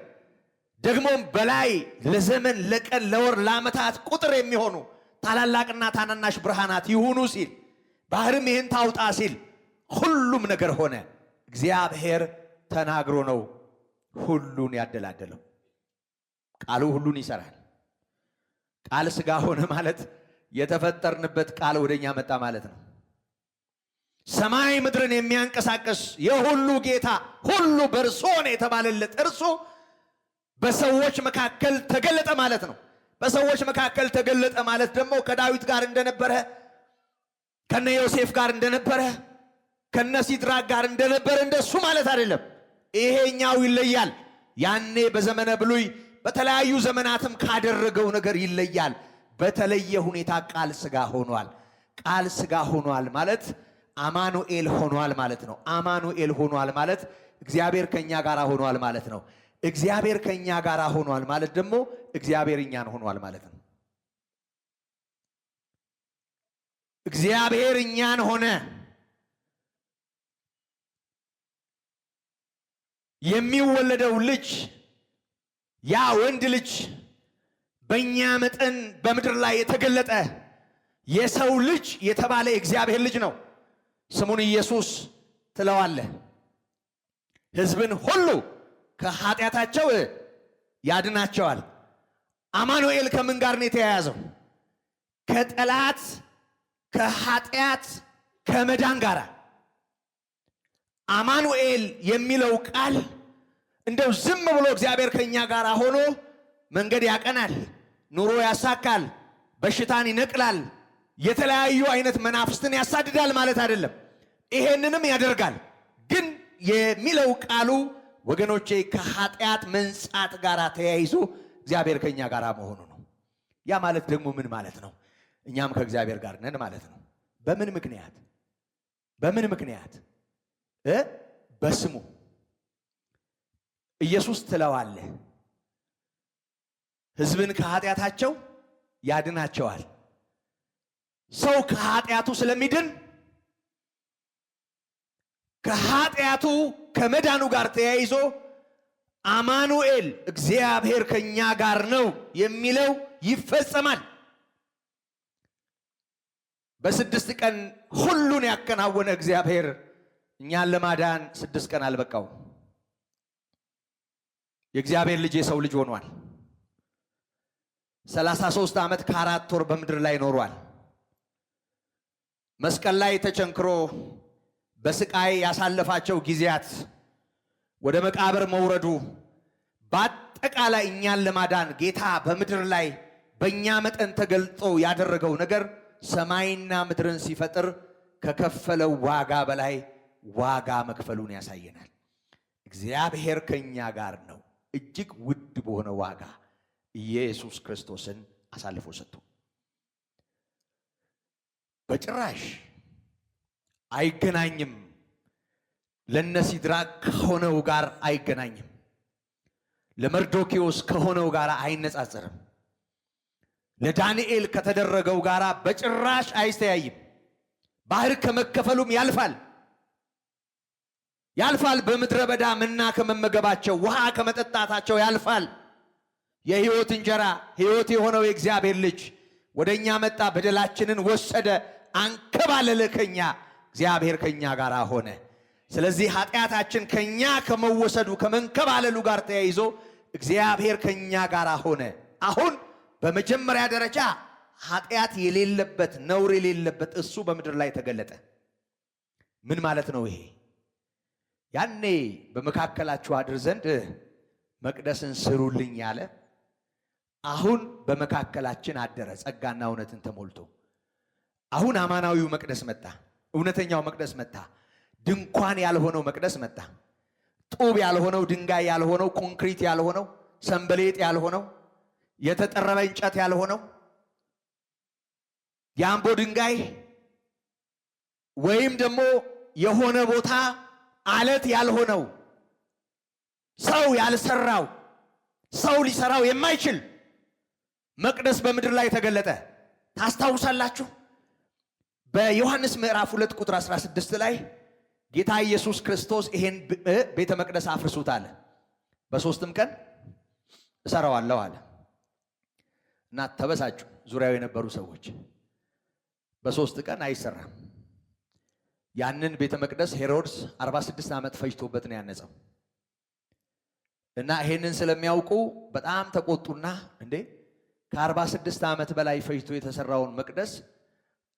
ደግሞም በላይ ለዘመን ለቀን ለወር ለዓመታት ቁጥር የሚሆኑ ታላላቅና ታናናሽ ብርሃናት ይሁኑ ሲል ባህርም ይህን ታውጣ ሲል ሁሉም ነገር ሆነ። እግዚአብሔር ተናግሮ ነው ሁሉን ያደላደለው። ቃሉ ሁሉን ይሰራል። ቃል ሥጋ ሆነ ማለት የተፈጠርንበት ቃል ወደኛ መጣ ማለት ነው። ሰማይ ምድርን የሚያንቀሳቀስ የሁሉ ጌታ ሁሉ በእርሱ ሆነ የተባለለት እርሱ በሰዎች መካከል ተገለጠ ማለት ነው። በሰዎች መካከል ተገለጠ ማለት ደግሞ ከዳዊት ጋር እንደነበረ፣ ከነ ዮሴፍ ጋር እንደነበረ፣ ከነ ሲድራቅ ጋር እንደነበረ እንደሱ ማለት አይደለም። ይሄኛው ይለያል። ያኔ በዘመነ ብሉይ በተለያዩ ዘመናትም ካደረገው ነገር ይለያል። በተለየ ሁኔታ ቃል ሥጋ ሆኗል። ቃል ሥጋ ሆኗል ማለት አማኑኤል ሆኗል ማለት ነው። አማኑኤል ሆኗል ማለት እግዚአብሔር ከኛ ጋር ሆኗል ማለት ነው። እግዚአብሔር ከኛ ጋር ሆኗል ማለት ደግሞ እግዚአብሔር እኛን ሆኗል ማለት ነው። እግዚአብሔር እኛን ሆነ። የሚወለደው ልጅ ያ ወንድ ልጅ በእኛ መጠን በምድር ላይ የተገለጠ የሰው ልጅ የተባለ የእግዚአብሔር ልጅ ነው። ስሙን ኢየሱስ ትለዋለህ። ሕዝብን ሁሉ ከኃጢአታቸው ያድናቸዋል። አማኑኤል ከምን ጋር ነው የተያያዘው? ከጠላት ከኃጢአት ከመዳን ጋር። አማኑኤል የሚለው ቃል እንደው ዝም ብሎ እግዚአብሔር ከኛ ጋር ሆኖ መንገድ ያቀናል፣ ኑሮ ያሳካል፣ በሽታን ይነቅላል፣ የተለያዩ አይነት መናፍስትን ያሳድዳል ማለት አይደለም። ይሄንንም ያደርጋል። ግን የሚለው ቃሉ ወገኖቼ ከኃጢአት መንጻት ጋር ተያይዞ እግዚአብሔር ከኛ ጋር መሆኑ ነው። ያ ማለት ደግሞ ምን ማለት ነው? እኛም ከእግዚአብሔር ጋር ነን ማለት ነው። በምን ምክንያት? በምን ምክንያት? በስሙ ኢየሱስ ትለዋለህ። ሕዝብን ከኃጢአታቸው ያድናቸዋል። ሰው ከኃጢአቱ ስለሚድን ከኃጢአቱ ከመዳኑ ጋር ተያይዞ አማኑኤል እግዚአብሔር ከኛ ጋር ነው የሚለው ይፈጸማል። በ6 ቀን ሁሉን ያከናወነ እግዚአብሔር እኛን ለማዳን 6 ቀን አልበቃው። የእግዚአብሔር ልጅ የሰው ልጅ ሆኗል። 33 ዓመት ከ4 ወር በምድር ላይ ኖሯል። መስቀል ላይ ተቸንክሮ በስቃይ ያሳለፋቸው ጊዜያት፣ ወደ መቃብር መውረዱ፣ በአጠቃላይ እኛን ለማዳን ጌታ በምድር ላይ በእኛ መጠን ተገልጦ ያደረገው ነገር ሰማይና ምድርን ሲፈጥር ከከፈለው ዋጋ በላይ ዋጋ መክፈሉን ያሳየናል። እግዚአብሔር ከኛ ጋር ነው። እጅግ ውድ በሆነ ዋጋ ኢየሱስ ክርስቶስን አሳልፎ ሰጥቶ በጭራሽ አይገናኝም። ለነሲድራቅ ከሆነው ጋር አይገናኝም። ለመርዶኪዎስ ከሆነው ጋር አይነጻጸርም። ለዳንኤል ከተደረገው ጋር በጭራሽ አይስተያይም። ባህር ከመከፈሉም ያልፋል። በምድረ በዳ መና ከመመገባቸው ውሃ ከመጠጣታቸው ያልፋል። የሕይወት እንጀራ ሕይወት የሆነው የእግዚአብሔር ልጅ ወደኛ መጣ፣ በደላችንን ወሰደ፣ አንከባለለ ከኛ። እግዚአብሔር ከኛ ጋር ሆነ። ስለዚህ ኃጢአታችን ከኛ ከመወሰዱ ከመንከባለሉ ጋር ተያይዞ እግዚአብሔር ከኛ ጋር ሆነ። አሁን በመጀመሪያ ደረጃ ኃጢአት የሌለበት ነውር የሌለበት እሱ በምድር ላይ ተገለጠ። ምን ማለት ነው ይሄ? ያኔ በመካከላችሁ አድር ዘንድ መቅደስን ስሩልኝ ያለ አሁን በመካከላችን አደረ፣ ጸጋና እውነትን ተሞልቶ። አሁን አማናዊው መቅደስ መጣ፣ እውነተኛው መቅደስ መጣ። ድንኳን ያልሆነው መቅደስ መጣ። ጡብ ያልሆነው፣ ድንጋይ ያልሆነው፣ ኮንክሪት ያልሆነው፣ ሰንበሌጥ ያልሆነው፣ የተጠረበ እንጨት ያልሆነው፣ የአምቦ ድንጋይ ወይም ደግሞ የሆነ ቦታ አለት ያልሆነው፣ ሰው ያልሰራው፣ ሰው ሊሰራው የማይችል መቅደስ በምድር ላይ ተገለጠ። ታስታውሳላችሁ? በዮሐንስ ምዕራፍ 2 ቁጥር 16 ላይ ጌታ ኢየሱስ ክርስቶስ ይሄን ቤተ መቅደስ አፍርሱት አለ፣ በ3ም ቀን እሰራዋለሁ አለ እና ተበሳጩ ዙሪያው የነበሩ ሰዎች። በ3 ቀን አይሰራም። ያንን ቤተ መቅደስ ሄሮድስ 46 ዓመት ፈጅቶበት ነው ያነጸው እና ይሄንን ስለሚያውቁ በጣም ተቆጡና እንዴ ከ46 ዓመት በላይ ፈጅቶ የተሰራውን መቅደስ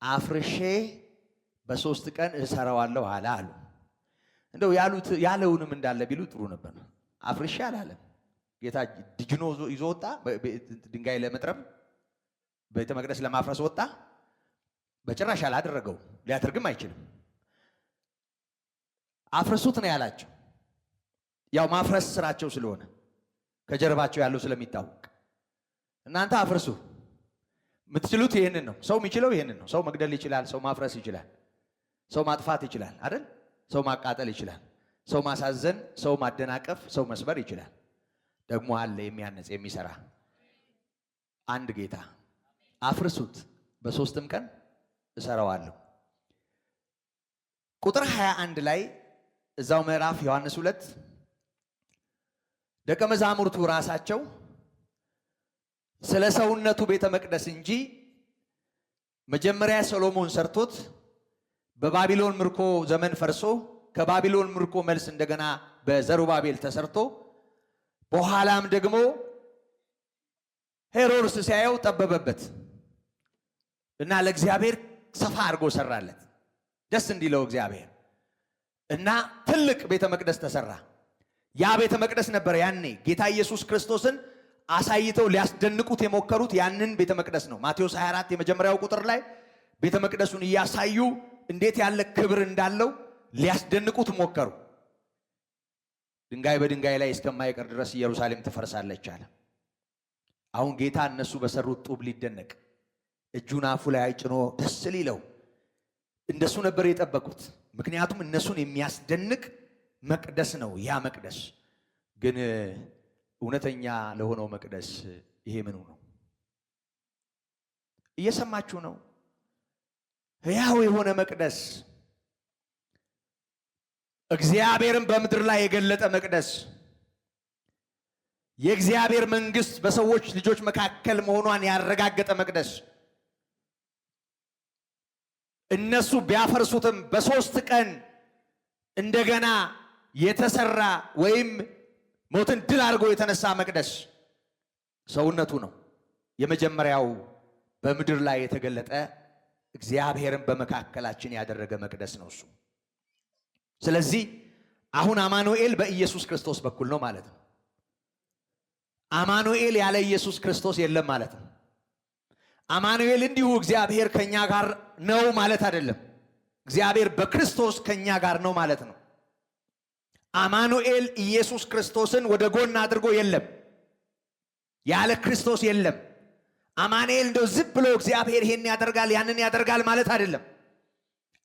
አፍርሼ በ3 ቀን እሰራዋለሁ አለ አሉ። እንደው ያለውንም እንዳለ ቢሉ ጥሩ ነበር። አፍርሼ አላለም ጌታ። ድጅኖ ይዞ ወጣ፣ ድንጋይ ለመጥረብ ቤተ መቅደስ ለማፍረስ ወጣ። በጭራሽ አላደረገው፣ ሊያደርግም አይችልም። አፍርሱት ነው ያላቸው። ያው ማፍረስ ስራቸው ስለሆነ ከጀርባቸው ያለው ስለሚታወቅ እናንተ አፍርሱ፣ የምትችሉት ይሄንን ነው። ሰው የሚችለው ይሄንን ነው። ሰው መግደል ይችላል፣ ሰው ማፍረስ ይችላል። ሰው ማጥፋት ይችላል አይደል? ሰው ማቃጠል ይችላል። ሰው ማሳዘን፣ ሰው ማደናቀፍ፣ ሰው መስበር ይችላል። ደግሞ አለ የሚያነጽ የሚሰራ አንድ ጌታ። አፍርሱት በ3ም ቀን እሰራዋለሁ። ቁጥር 21 ላይ እዛው ምዕራፍ ዮሐንስ 2 ደቀ መዛሙርቱ ራሳቸው ስለ ሰውነቱ ቤተ መቅደስ እንጂ መጀመሪያ ሰሎሞን ሰርቶት በባቢሎን ምርኮ ዘመን ፈርሶ ከባቢሎን ምርኮ መልስ እንደገና በዘሩባቤል ተሰርቶ በኋላም ደግሞ ሄሮድስ ሲያየው ጠበበበት እና ለእግዚአብሔር ሰፋ አድርጎ ሰራለት ደስ እንዲለው እግዚአብሔር እና ትልቅ ቤተ መቅደስ ተሰራ። ያ ቤተ መቅደስ ነበር ያኔ ጌታ ኢየሱስ ክርስቶስን አሳይተው ሊያስደንቁት የሞከሩት ያንን ቤተ መቅደስ ነው። ማቴዎስ 24 የመጀመሪያው ቁጥር ላይ ቤተ መቅደሱን እያሳዩ እንዴት ያለ ክብር እንዳለው ሊያስደንቁት ሞከሩ። ድንጋይ በድንጋይ ላይ እስከማይቀር ድረስ ኢየሩሳሌም ትፈርሳለች አለ። አሁን ጌታ እነሱ በሰሩት ጡብ ሊደነቅ እጁን አፉ ላይ ጭኖ ደስ ሊለው እንደሱ ነበር የጠበቁት። ምክንያቱም እነሱን የሚያስደንቅ መቅደስ ነው ያ መቅደስ። ግን እውነተኛ ለሆነው መቅደስ ይሄ ምኑ ነው? እየሰማችሁ ነው? ሕያው የሆነ መቅደስ፣ እግዚአብሔርን በምድር ላይ የገለጠ መቅደስ፣ የእግዚአብሔር መንግስት በሰዎች ልጆች መካከል መሆኗን ያረጋገጠ መቅደስ። እነሱ ቢያፈርሱትም በ3 ቀን እንደገና የተሰራ ወይም ሞትን ድል አድርጎ የተነሳ መቅደስ ሰውነቱ ነው። የመጀመሪያው በምድር ላይ የተገለጠ እግዚአብሔርን በመካከላችን ያደረገ መቅደስ ነው እሱ። ስለዚህ አሁን አማኑኤል በኢየሱስ ክርስቶስ በኩል ነው ማለት ነው። አማኑኤል ያለ ኢየሱስ ክርስቶስ የለም ማለት ነው። አማኑኤል እንዲሁ እግዚአብሔር ከኛ ጋር ነው ማለት አይደለም። እግዚአብሔር በክርስቶስ ከኛ ጋር ነው ማለት ነው። አማኑኤል ኢየሱስ ክርስቶስን ወደ ጎን አድርጎ የለም፣ ያለ ክርስቶስ የለም። አማኑኤል እንደው ዝም ብሎ እግዚአብሔር ይሄን ያደርጋል ያንን ያደርጋል ማለት አይደለም።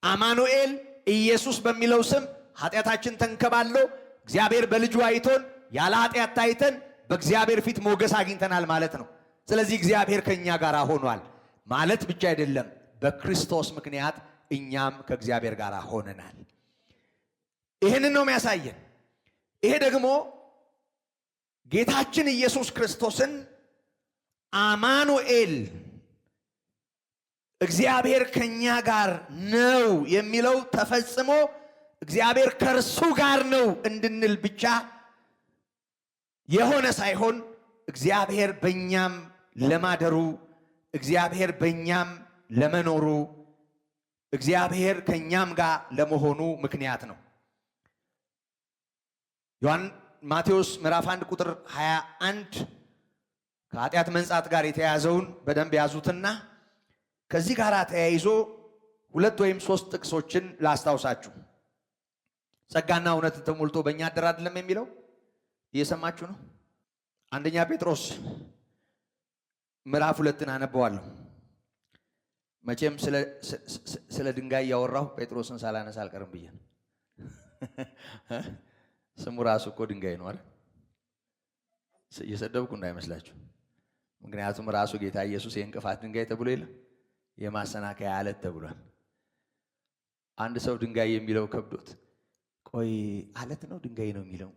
አማኑኤል ኢየሱስ በሚለው ስም ኃጢአታችን ተንከባሎ እግዚአብሔር በልጁ አይቶን ያለ ኃጢአት ታይተን በእግዚአብሔር ፊት ሞገስ አግኝተናል ማለት ነው። ስለዚህ እግዚአብሔር ከኛ ጋር ሆኗል ማለት ብቻ አይደለም፣ በክርስቶስ ምክንያት እኛም ከእግዚአብሔር ጋር ሆነናል። ይህንን ነው የሚያሳየን። ይሄ ደግሞ ጌታችን ኢየሱስ ክርስቶስን አማኑኤል እግዚአብሔር ከኛ ጋር ነው የሚለው ተፈጽሞ እግዚአብሔር ከእርሱ ጋር ነው እንድንል ብቻ የሆነ ሳይሆን እግዚአብሔር በእኛም ለማደሩ፣ እግዚአብሔር በእኛም ለመኖሩ፣ እግዚአብሔር ከእኛም ጋር ለመሆኑ ምክንያት ነው። ማቴዎስ ምዕራፍ 1 ቁጥር 21 ከኃጢአት መንጻት ጋር የተያዘውን በደንብ ያዙትና ከዚህ ጋር ተያይዞ 2 ወይም 3 ጥቅሶችን ላስታውሳችሁ። ጸጋና እውነትን ተሞልቶ በእኛ አደረ አይደለም የሚለው እየሰማችሁ ነው። አንደኛ ጴጥሮስ ምዕራፍ 2ን አነበዋለሁ። መቼም ስለ ድንጋይ እያወራሁ ጴጥሮስን ሳላነሳ አልቀርም ብዬ ስሙ ራሱ እኮ ድንጋይ ነው አይደል? እየሰደብኩ እንዳይመስላችሁ። ምክንያቱም ራሱ ጌታ ኢየሱስ የእንቅፋት ድንጋይ ተብሎ የለም፣ የማሰናከያ አለት ተብሏል። አንድ ሰው ድንጋይ የሚለው ከብዶት ቆይ አለት ነው ድንጋይ ነው የሚለው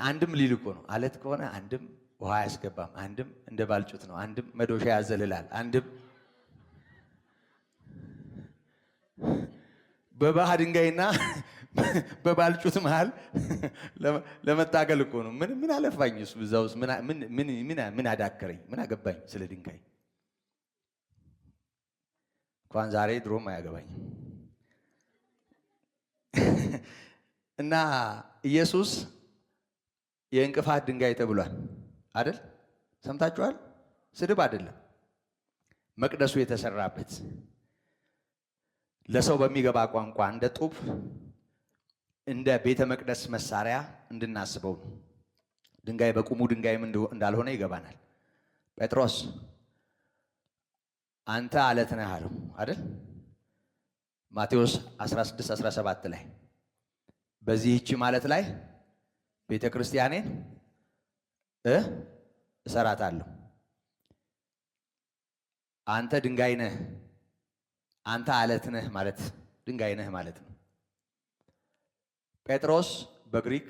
አንድም ሊል እኮ ነው። አለት ከሆነ አንድም ውሃ አያስገባም፣ አንድም እንደ ባልጩት ነው፣ አንድም መዶሻ ያዘልላል፣ አንድም በባህ ድንጋይና በባልጩት መሃል ለመታገል እኮ ነው። ምን አለፋኝ እሱ እዛ ውስጥ ምን አዳከረኝ? ምን አገባኝ ስለ ድንጋይ? እንኳን ዛሬ ድሮም አያገባኝ። እና ኢየሱስ የእንቅፋት ድንጋይ ተብሏል አይደል? ሰምታችኋል? ስድብ አይደለም። መቅደሱ የተሰራበት ለሰው በሚገባ ቋንቋ እንደ ጡብ እንደ ቤተ መቅደስ መሳሪያ እንድናስበው ነው። ድንጋይ በቁሙ ድንጋይም እንዳልሆነ ይገባናል። ጴጥሮስ አንተ አለት ነህ አለው አይደል? ማቴዎስ 16:17 ላይ በዚህች ማለት ላይ ቤተ ክርስቲያኔን እሰራታለሁ። አንተ ድንጋይ ነህ፣ አንተ አለት ነህ ማለት ድንጋይ ነህ ማለት ነው። ጴጥሮስ በግሪክ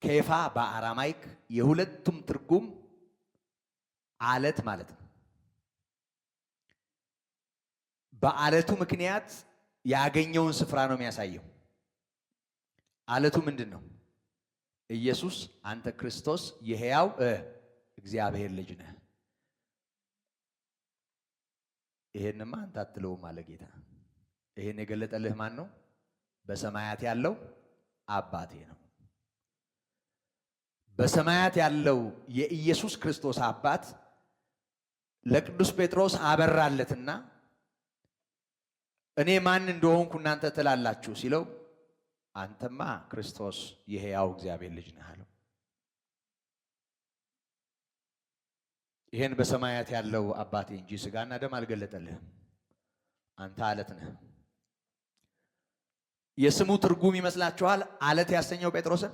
ኬፋ በአራማይክ የሁለቱም ትርጉም አለት ማለት ነው። በአለቱ ምክንያት ያገኘውን ስፍራ ነው የሚያሳየው። አለቱ ምንድን ነው? ኢየሱስ አንተ ክርስቶስ የሕያው እግዚአብሔር ልጅ ነህ። ይሄንማ አንተ አትለውም አለ ጌታ። ይሄን የገለጠልህ ማን ነው? በሰማያት ያለው አባቴ ነው። በሰማያት ያለው የኢየሱስ ክርስቶስ አባት ለቅዱስ ጴጥሮስ አበራለትና እኔ ማን እንደሆንኩ እናንተ ትላላችሁ ሲለው አንተማ ክርስቶስ የሕያው እግዚአብሔር ልጅ ነህ አለው። ይሄን በሰማያት ያለው አባቴ እንጂ ሥጋና ደም አልገለጠልህም። አንተ አለት ነህ። የስሙ ትርጉም ይመስላችኋል አለት ያሰኘው ጴጥሮስን?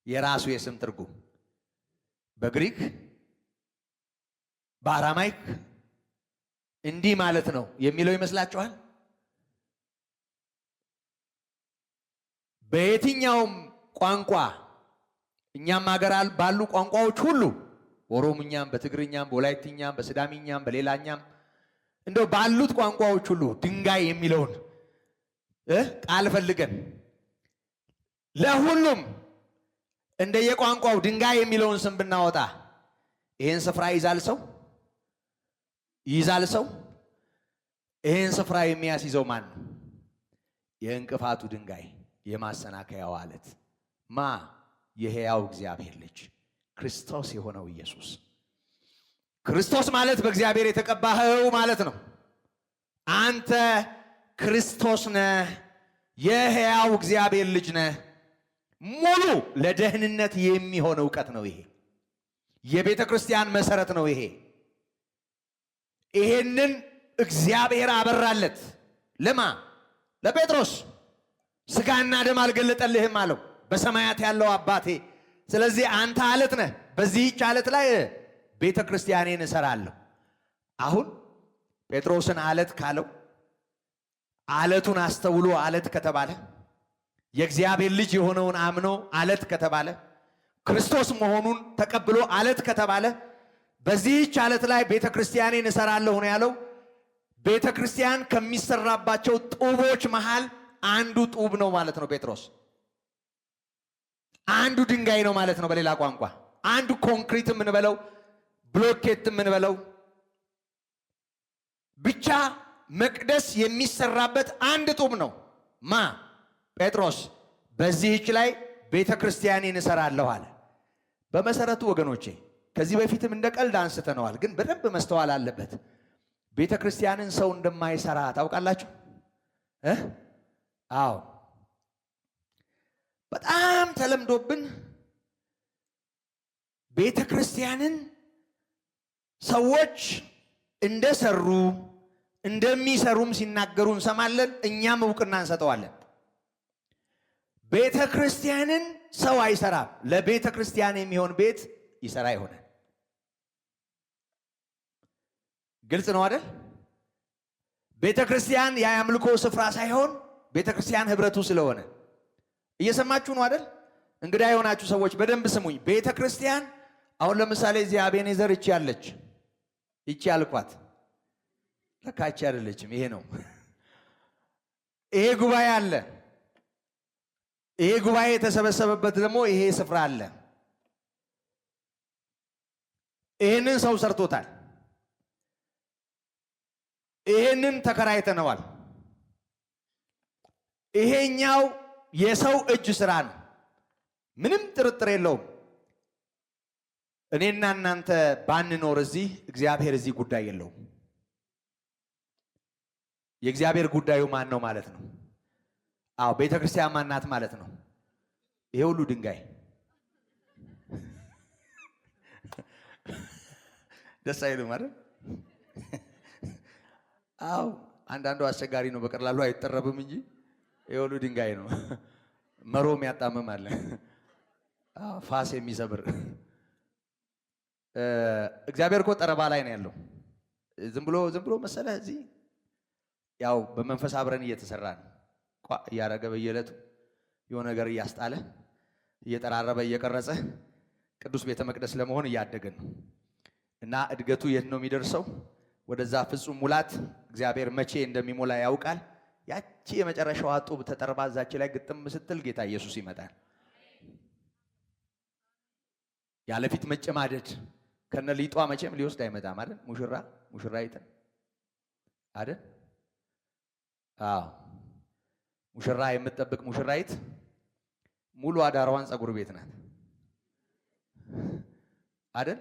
የራሱ የስም ትርጉም በግሪክ በአራማይክ እንዲህ ማለት ነው የሚለው ይመስላችኋል? በየትኛውም ቋንቋ እኛም ሀገር ባሉ ቋንቋዎች ሁሉ በኦሮምኛም፣ በትግርኛም፣ በወላይትኛም፣ በስዳሚኛም፣ በሌላኛም እንደው ባሉት ቋንቋዎች ሁሉ ድንጋይ የሚለውን ቃል ፈልገን ለሁሉም እንደየቋንቋው ድንጋይ የሚለውን ስም ብናወጣ ይሄን ስፍራ ይዛል ሰው ይዛል ሰው? ይሄን ስፍራ የሚያስይዘው ማን ነው? የእንቅፋቱ ድንጋይ፣ የማሰናከያው አለት ማ? የሕያው እግዚአብሔር ልጅ ክርስቶስ የሆነው ኢየሱስ። ክርስቶስ ማለት በእግዚአብሔር የተቀባኸው ማለት ነው። አንተ ክርስቶስ ነህ፣ የሕያው እግዚአብሔር ልጅ ነህ። ሙሉ ለደህንነት የሚሆን ዕውቀት ነው ይሄ። የቤተ ክርስቲያን መሰረት ነው ይሄ። ይሄንን እግዚአብሔር አበራለት። ለማ? ለጴጥሮስ። ሥጋና ደም አልገለጠልህም አለው፣ በሰማያት ያለው አባቴ። ስለዚህ አንተ አለት ነህ። በዚህች አለት ላይ ቤተ ክርስቲያኔን እሰራለሁ። አሁን ጴጥሮስን አለት ካለው አለቱን አስተውሎ አለት ከተባለ የእግዚአብሔር ልጅ የሆነውን አምኖ አለት ከተባለ ክርስቶስ መሆኑን ተቀብሎ አለት ከተባለ በዚህች አለት ላይ ቤተ ክርስቲያኔን እሰራለሁ ነው ያለው። ቤተ ክርስቲያን ከሚሰራባቸው ጡቦች መሃል አንዱ ጡብ ነው ማለት ነው ጴጥሮስ። አንዱ ድንጋይ ነው ማለት ነው። በሌላ ቋንቋ አንዱ ኮንክሪት የምንበለው ብሎኬት የምንበለው ብቻ መቅደስ የሚሰራበት አንድ ጡብ ነው። ማ? ጴጥሮስ። በዚህች ላይ ቤተ ክርስቲያኔን እሰራለሁ አለ። በመሰረቱ ወገኖቼ ከዚህ በፊትም እንደ ቀልድ አንስተነዋል፣ ግን በደንብ መስተዋል አለበት። ቤተ ክርስቲያንን ሰው እንደማይሰራ ታውቃላችሁ? አዎ፣ በጣም ተለምዶብን ቤተ ክርስቲያንን ሰዎች እንደሰሩ እንደሚሰሩም ሲናገሩ እንሰማለን። እኛም እውቅና እንሰጠዋለን። ቤተ ክርስቲያንን ሰው አይሰራም። ለቤተ ክርስቲያን የሚሆን ቤት ይሰራ ይሆናል። ግልጽ ነው አይደል? ቤተ ክርስቲያን የአምልኮ ስፍራ ሳይሆን ቤተ ክርስቲያን ህብረቱ ስለሆነ እየሰማችሁ ነው አይደል? እንግዳ የሆናችሁ ሰዎች በደንብ ስሙኝ። ቤተ ክርስቲያን አሁን ለምሳሌ እዚህ አቤኔዘር እቺ ያለች እቺ ያልኳት ለካቺ አይደለችም። ይሄ ነው። ይሄ ጉባኤ አለ። ይሄ ጉባኤ የተሰበሰበበት ደግሞ ይሄ ስፍራ አለ። ይሄንን ሰው ሰርቶታል። ይሄንን ተከራይተነዋል። ይሄኛው የሰው እጅ ስራ ነው። ምንም ጥርጥር የለውም። እኔና እናንተ ባንኖር እዚህ እግዚአብሔር እዚህ ጉዳይ የለውም። የእግዚአብሔር ጉዳዩ ማን ነው ማለት ነው? አዎ፣ ቤተ ክርስቲያን ማናት ማለት ነው? ይሄ ሁሉ ድንጋይ ደስ አይልም አይደል? አዎ አንዳንዱ አስቸጋሪ ነው፣ በቀላሉ አይጠረብም እንጂ የሁሉ ድንጋይ ነው። መሮም ያጣመማል፣ ፋስ የሚሰብር። እግዚአብሔር እኮ ጠረባ ላይ ነው ያለው። ዝም ብሎ መሰለህ እዚህ ያው በመንፈስ አብረን እየተሰራን እያረገ በየዕለቱ የሆነ ነገር እያስጣለ እየጠራረበ እየቀረጸ ቅዱስ ቤተ መቅደስ ለመሆን እያደገን ነው። እና እድገቱ የት ነው የሚደርሰው? ወደዛ ፍጹም ሙላት እግዚአብሔር መቼ እንደሚሞላ ያውቃል። ያቺ የመጨረሻዋ ጡብ ተጠርባ እዛች ላይ ግጥም ስትል ጌታ ኢየሱስ ይመጣል። ያለፊት መጨማደድ ከነ ሊጧ መቼም ሊወስድ አይመጣም አይደል? ሙሽራይትን አይደል? አዎ ሙሽራ የምትጠብቅ ሙሽራይት ሙሉ አዳሯን ጸጉር ቤት ናት አይደል?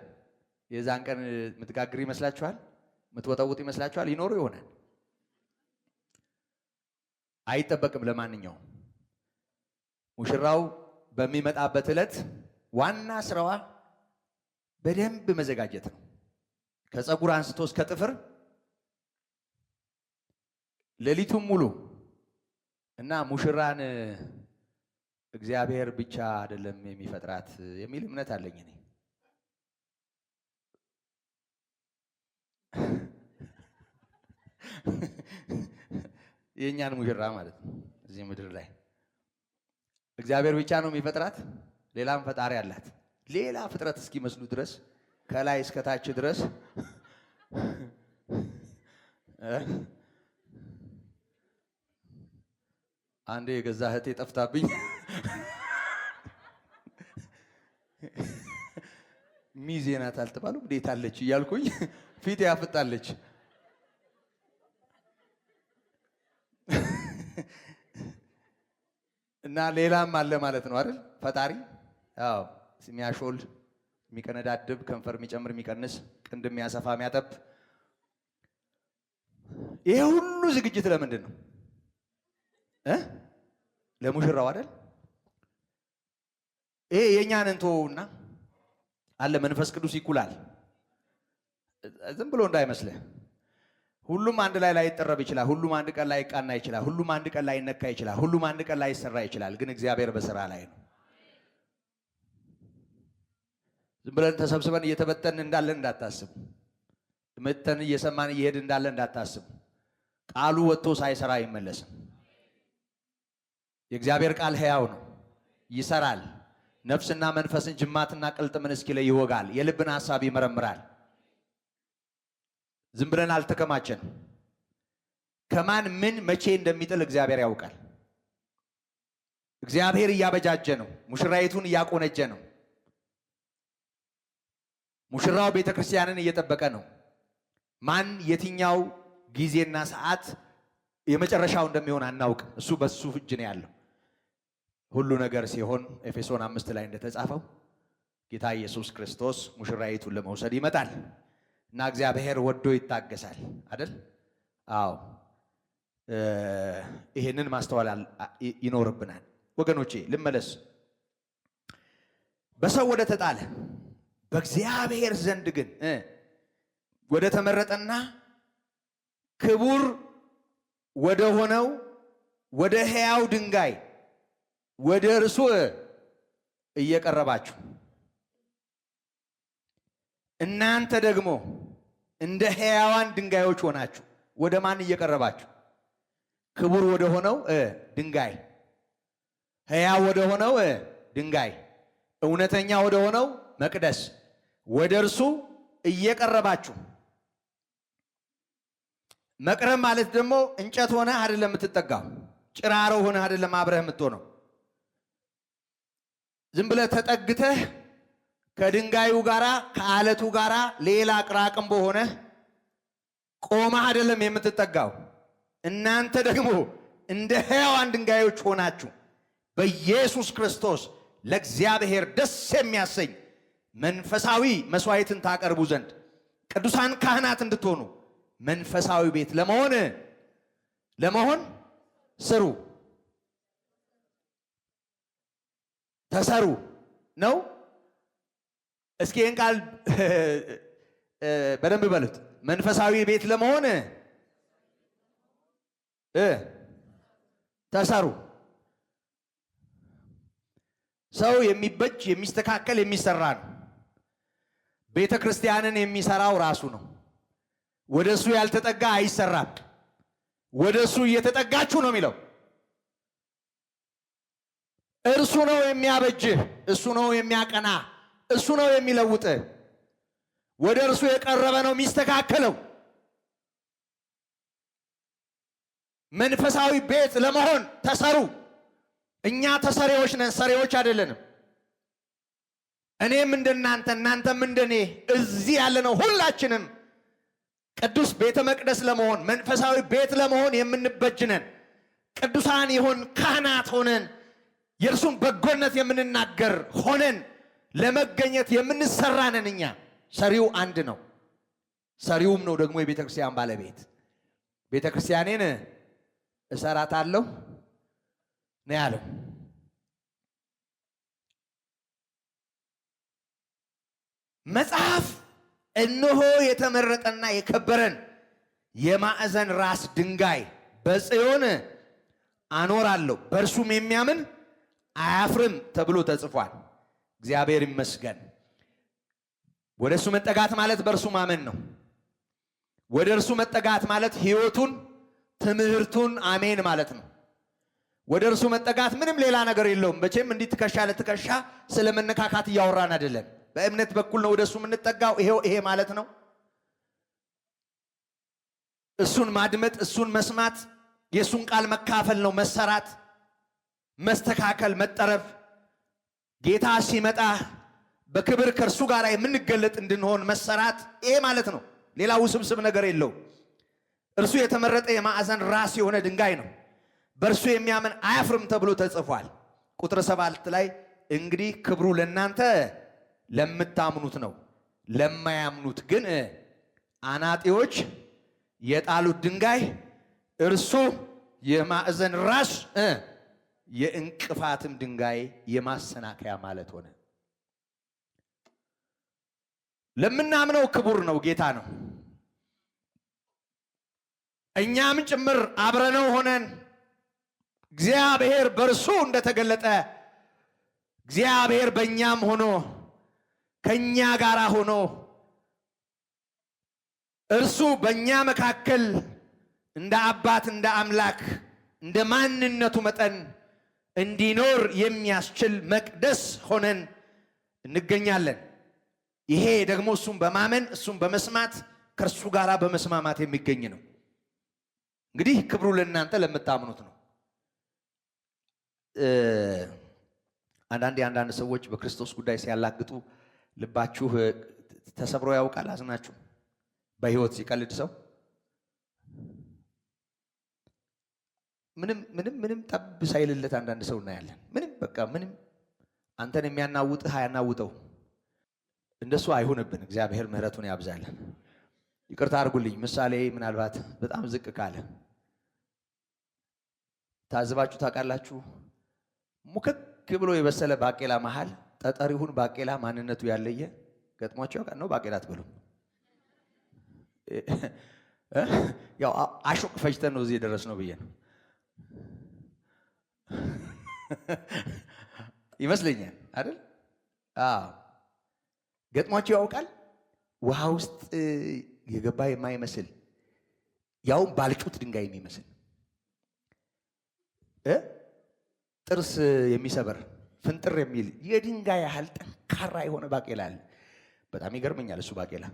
የዛን ቀን የምትጋግር ይመስላችኋል? የምትወጠውጥ ይመስላችኋል? ይኖሩ ይሆናል። አይጠበቅም። ለማንኛውም ሙሽራው በሚመጣበት ዕለት ዋና ስራዋ በደንብ መዘጋጀት ነው። ከጸጉር አንስቶ እስከ ጥፍር ሌሊቱን ሙሉ እና ሙሽራን እግዚአብሔር ብቻ አይደለም የሚፈጥራት የሚል እምነት አለኝ እኔ። የኛን ሙሽራ ማለት ነው። እዚህ ምድር ላይ እግዚአብሔር ብቻ ነው የሚፈጥራት፣ ሌላም ፈጣሪ አላት። ሌላ ፍጥረት እስኪመስሉ ድረስ ከላይ እስከ ታች ድረስ አንዴ የገዛ እህቴ ጠፍታብኝ ሚዜ ናት አልተባሉም እንዴት አለች እያልኩኝ ፊት ያፍጣለች። እና ሌላም አለ ማለት ነው አይደል? ፈጣሪ አዎ፣ የሚያሾል የሚቀነዳድብ፣ ከንፈር የሚጨምር የሚቀንስ፣ ቅንድ የሚያሰፋ የሚያጠብ። ይሄ ሁሉ ዝግጅት ለምንድን ነው? ለሙሽራው አይደል? ይሄ የኛን እንተውና አለ መንፈስ ቅዱስ ይኩላል። ዝም ብሎ እንዳይመስልህ። ሁሉም አንድ ላይ ላይጠረብ ይችላል። ሁሉም አንድ ቀን ላይ ቃና ይችላል። ሁሉም አንድ ቀን ላይ ነካ ይችላል። ሁሉም አንድ ቀን ላይ ይሰራ ይችላል። ግን እግዚአብሔር በስራ ላይ ነው። ዝም ብለን ተሰብስበን እየተበተን እንዳለን እንዳታስቡ። መተን እየሰማን እየሄድን እንዳለን እንዳታስቡ። ቃሉ ወጥቶ ሳይሰራ አይመለስም። የእግዚአብሔር ቃል ሕያው ነው፣ ይሰራል። ነፍስና መንፈስን ጅማትና ቅልጥምን እስኪለይ ይወጋል። የልብን ሐሳብ ይመረምራል። ዝም ብለን አልተከማቸን። ከማን ምን መቼ እንደሚጥል እግዚአብሔር ያውቃል። እግዚአብሔር እያበጃጀ ነው። ሙሽራይቱን እያቆነጀ ነው። ሙሽራው ቤተ ክርስቲያንን እየጠበቀ ነው። ማን የትኛው ጊዜና ሰዓት የመጨረሻው እንደሚሆን አናውቅም። እሱ በሱ እጅ ነው ያለው። ሁሉ ነገር ሲሆን ኤፌሶን 5 ላይ እንደተጻፈው ጌታ ኢየሱስ ክርስቶስ ሙሽራይቱን ለመውሰድ ይመጣል እና እግዚአብሔር ወዶ ይታገሳል አይደል? አዎ፣ ይሄንን ማስተዋል ይኖርብናል ወገኖቼ። ልመለስ። በሰው ወደ ተጣለ በእግዚአብሔር ዘንድ ግን ወደ ተመረጠና ክቡር ወደ ሆነው ወደ ሕያው ድንጋይ ወደ እርሱ እየቀረባችሁ እናንተ ደግሞ እንደ ሕያዋን ድንጋዮች ሆናችሁ ወደ ማን እየቀረባችሁ? ክቡር ወደ ሆነው ድንጋይ፣ ሕያው ወደ ሆነው ድንጋይ፣ እውነተኛ ወደ ሆነው መቅደስ ወደ እርሱ እየቀረባችሁ። መቅረብ ማለት ደግሞ እንጨት ሆነ አይደለም የምትጠጋው፣ ጭራሮ ሆነ አይደለም አብረህ የምትሆነው። ዝም ብለህ ተጠግተህ ከድንጋዩ ጋራ ከአለቱ ጋራ ሌላ ቅራቅንቦ ሆነ ቆመህ አይደለም የምትጠጋው። እናንተ ደግሞ እንደ ሕያዋን ድንጋዮች ሆናችሁ በኢየሱስ ክርስቶስ ለእግዚአብሔር ደስ የሚያሰኝ መንፈሳዊ መስዋዕትን ታቀርቡ ዘንድ ቅዱሳን ካህናት እንድትሆኑ መንፈሳዊ ቤት ለመሆን ስሩ፣ ተሰሩ ነው። እስኪ ይህን ቃል በደንብ በሉት። መንፈሳዊ ቤት ለመሆን ተሰሩ። ሰው የሚበጅ የሚስተካከል የሚሰራ ነው። ቤተ ክርስቲያንን የሚሰራው ራሱ ነው። ወደሱ ያልተጠጋ አይሰራም። ወደሱ እየተጠጋችሁ ነው የሚለው። እርሱ ነው የሚያበጅህ፣ እሱ ነው የሚያቀና፣ እሱ ነው የሚለውጥህ። ወደ እርሱ የቀረበ ነው የሚስተካከለው። መንፈሳዊ ቤት ለመሆን ተሰሩ። እኛ ተሰሪዎች ነን፣ ሰሪዎች አይደለንም። እኔም እንደናንተ እናንተም እንደኔ እዚህ ያለነው ሁላችንም ቅዱስ ቤተ መቅደስ ለመሆን መንፈሳዊ ቤት ለመሆን የምንበጅነን ቅዱሳን ይሆን ካህናት ሆነን የእርሱን በጎነት የምንናገር ሆነን ለመገኘት የምንሰራነን። እኛ ሰሪው አንድ ነው። ሰሪውም ነው ደግሞ የቤተ ክርስቲያን ባለቤት። ቤተ ክርስቲያኔን እሰራታለሁ ነው ያለው። መጽሐፍ እነሆ የተመረጠና የከበረን የማዕዘን ራስ ድንጋይ በጽዮን አኖራለሁ በእርሱም የሚያምን አያፍርም ተብሎ ተጽፏል። እግዚአብሔር ይመስገን። ወደ እርሱ መጠጋት ማለት በእርሱ ማመን ነው። ወደ እርሱ መጠጋት ማለት ሕይወቱን፣ ትምህርቱን አሜን ማለት ነው። ወደ እርሱ መጠጋት ምንም ሌላ ነገር የለውም። መቼም እንዲህ ትከሻ ለትከሻ ስለ መነካካት እያወራን አይደለም። በእምነት በኩል ነው ወደ እሱ የምንጠጋው። ይሄ ማለት ነው። እሱን ማድመጥ፣ እሱን መስማት፣ የእሱን ቃል መካፈል ነው መሰራት፣ መስተካከል፣ መጠረፍ። ጌታ ሲመጣ በክብር ከእርሱ ጋር የምንገለጥ እንድንሆን መሰራት፣ ይሄ ማለት ነው። ሌላ ውስብስብ ነገር የለው። እርሱ የተመረጠ የማዕዘን ራስ የሆነ ድንጋይ ነው። በእርሱ የሚያምን አያፍርም ተብሎ ተጽፏል። ቁጥር 7 ላይ እንግዲህ ክብሩ ለእናንተ ለምታምኑት ነው፣ ለማያምኑት ግን አናጢዎች የጣሉት ድንጋይ እርሱ የማዕዘን ራስ የእንቅፋትም ድንጋይ የማሰናከያ ማለት ሆነ። ለምናምነው ክቡር ነው፣ ጌታ ነው። እኛም ጭምር አብረነው ሆነን እግዚአብሔር በእርሱ እንደተገለጠ እግዚአብሔር በእኛም ሆኖ ከእኛ ጋር ሆኖ እርሱ በእኛ መካከል እንደ አባት እንደ አምላክ እንደ ማንነቱ መጠን እንዲኖር የሚያስችል መቅደስ ሆነን እንገኛለን። ይሄ ደግሞ እሱን በማመን እሱን በመስማት ከእርሱ ጋር በመስማማት የሚገኝ ነው። እንግዲህ ክብሩ ለእናንተ ለምታምኑት ነው። አንዳንድ ሰዎች በክርስቶስ ጉዳይ ሲያላግጡ ልባችሁ ተሰብሮ ያውቃል? አዝናችሁ በሕይወት ሲቀልድ ሰው ምንም ጠብ ሳይልለት አንዳንድ ሰው እናያለን። ምንም አንተን የሚያናውጥህ አያናውጠው። እንደሱ አይሁንብን። እግዚአብሔር ምሕረቱን ያብዛልን። ይቅርታ አድርጉልኝ። ምሳሌ ምናልባት በጣም ዝቅ ካለ ታዝባችሁ ታውቃላችሁ? ሙክክ ብሎ የበሰለ ባቄላ መሃል ጠጠር ይሁን ባቄላ ማንነቱ ያለየ ገጥሟቸው ያውቃል? ነው ባቄላ አትበሉ። ያው አሾቅ ፈጅተን ነው እዚህ የደረስነው ብዬ ነው ይመስለኛል አይደል? ገጥሟቸው ያውቃል? ውሃ ውስጥ የገባ የማይመስል ያውም ባልጩት ድንጋይ የሚመስል ጥርስ የሚሰበር ፍንጥር የሚል የድንጋይ ያህል ጠንካራ የሆነ ባቄላ አለ። በጣም ይገርመኛል እሱ ባቄላ።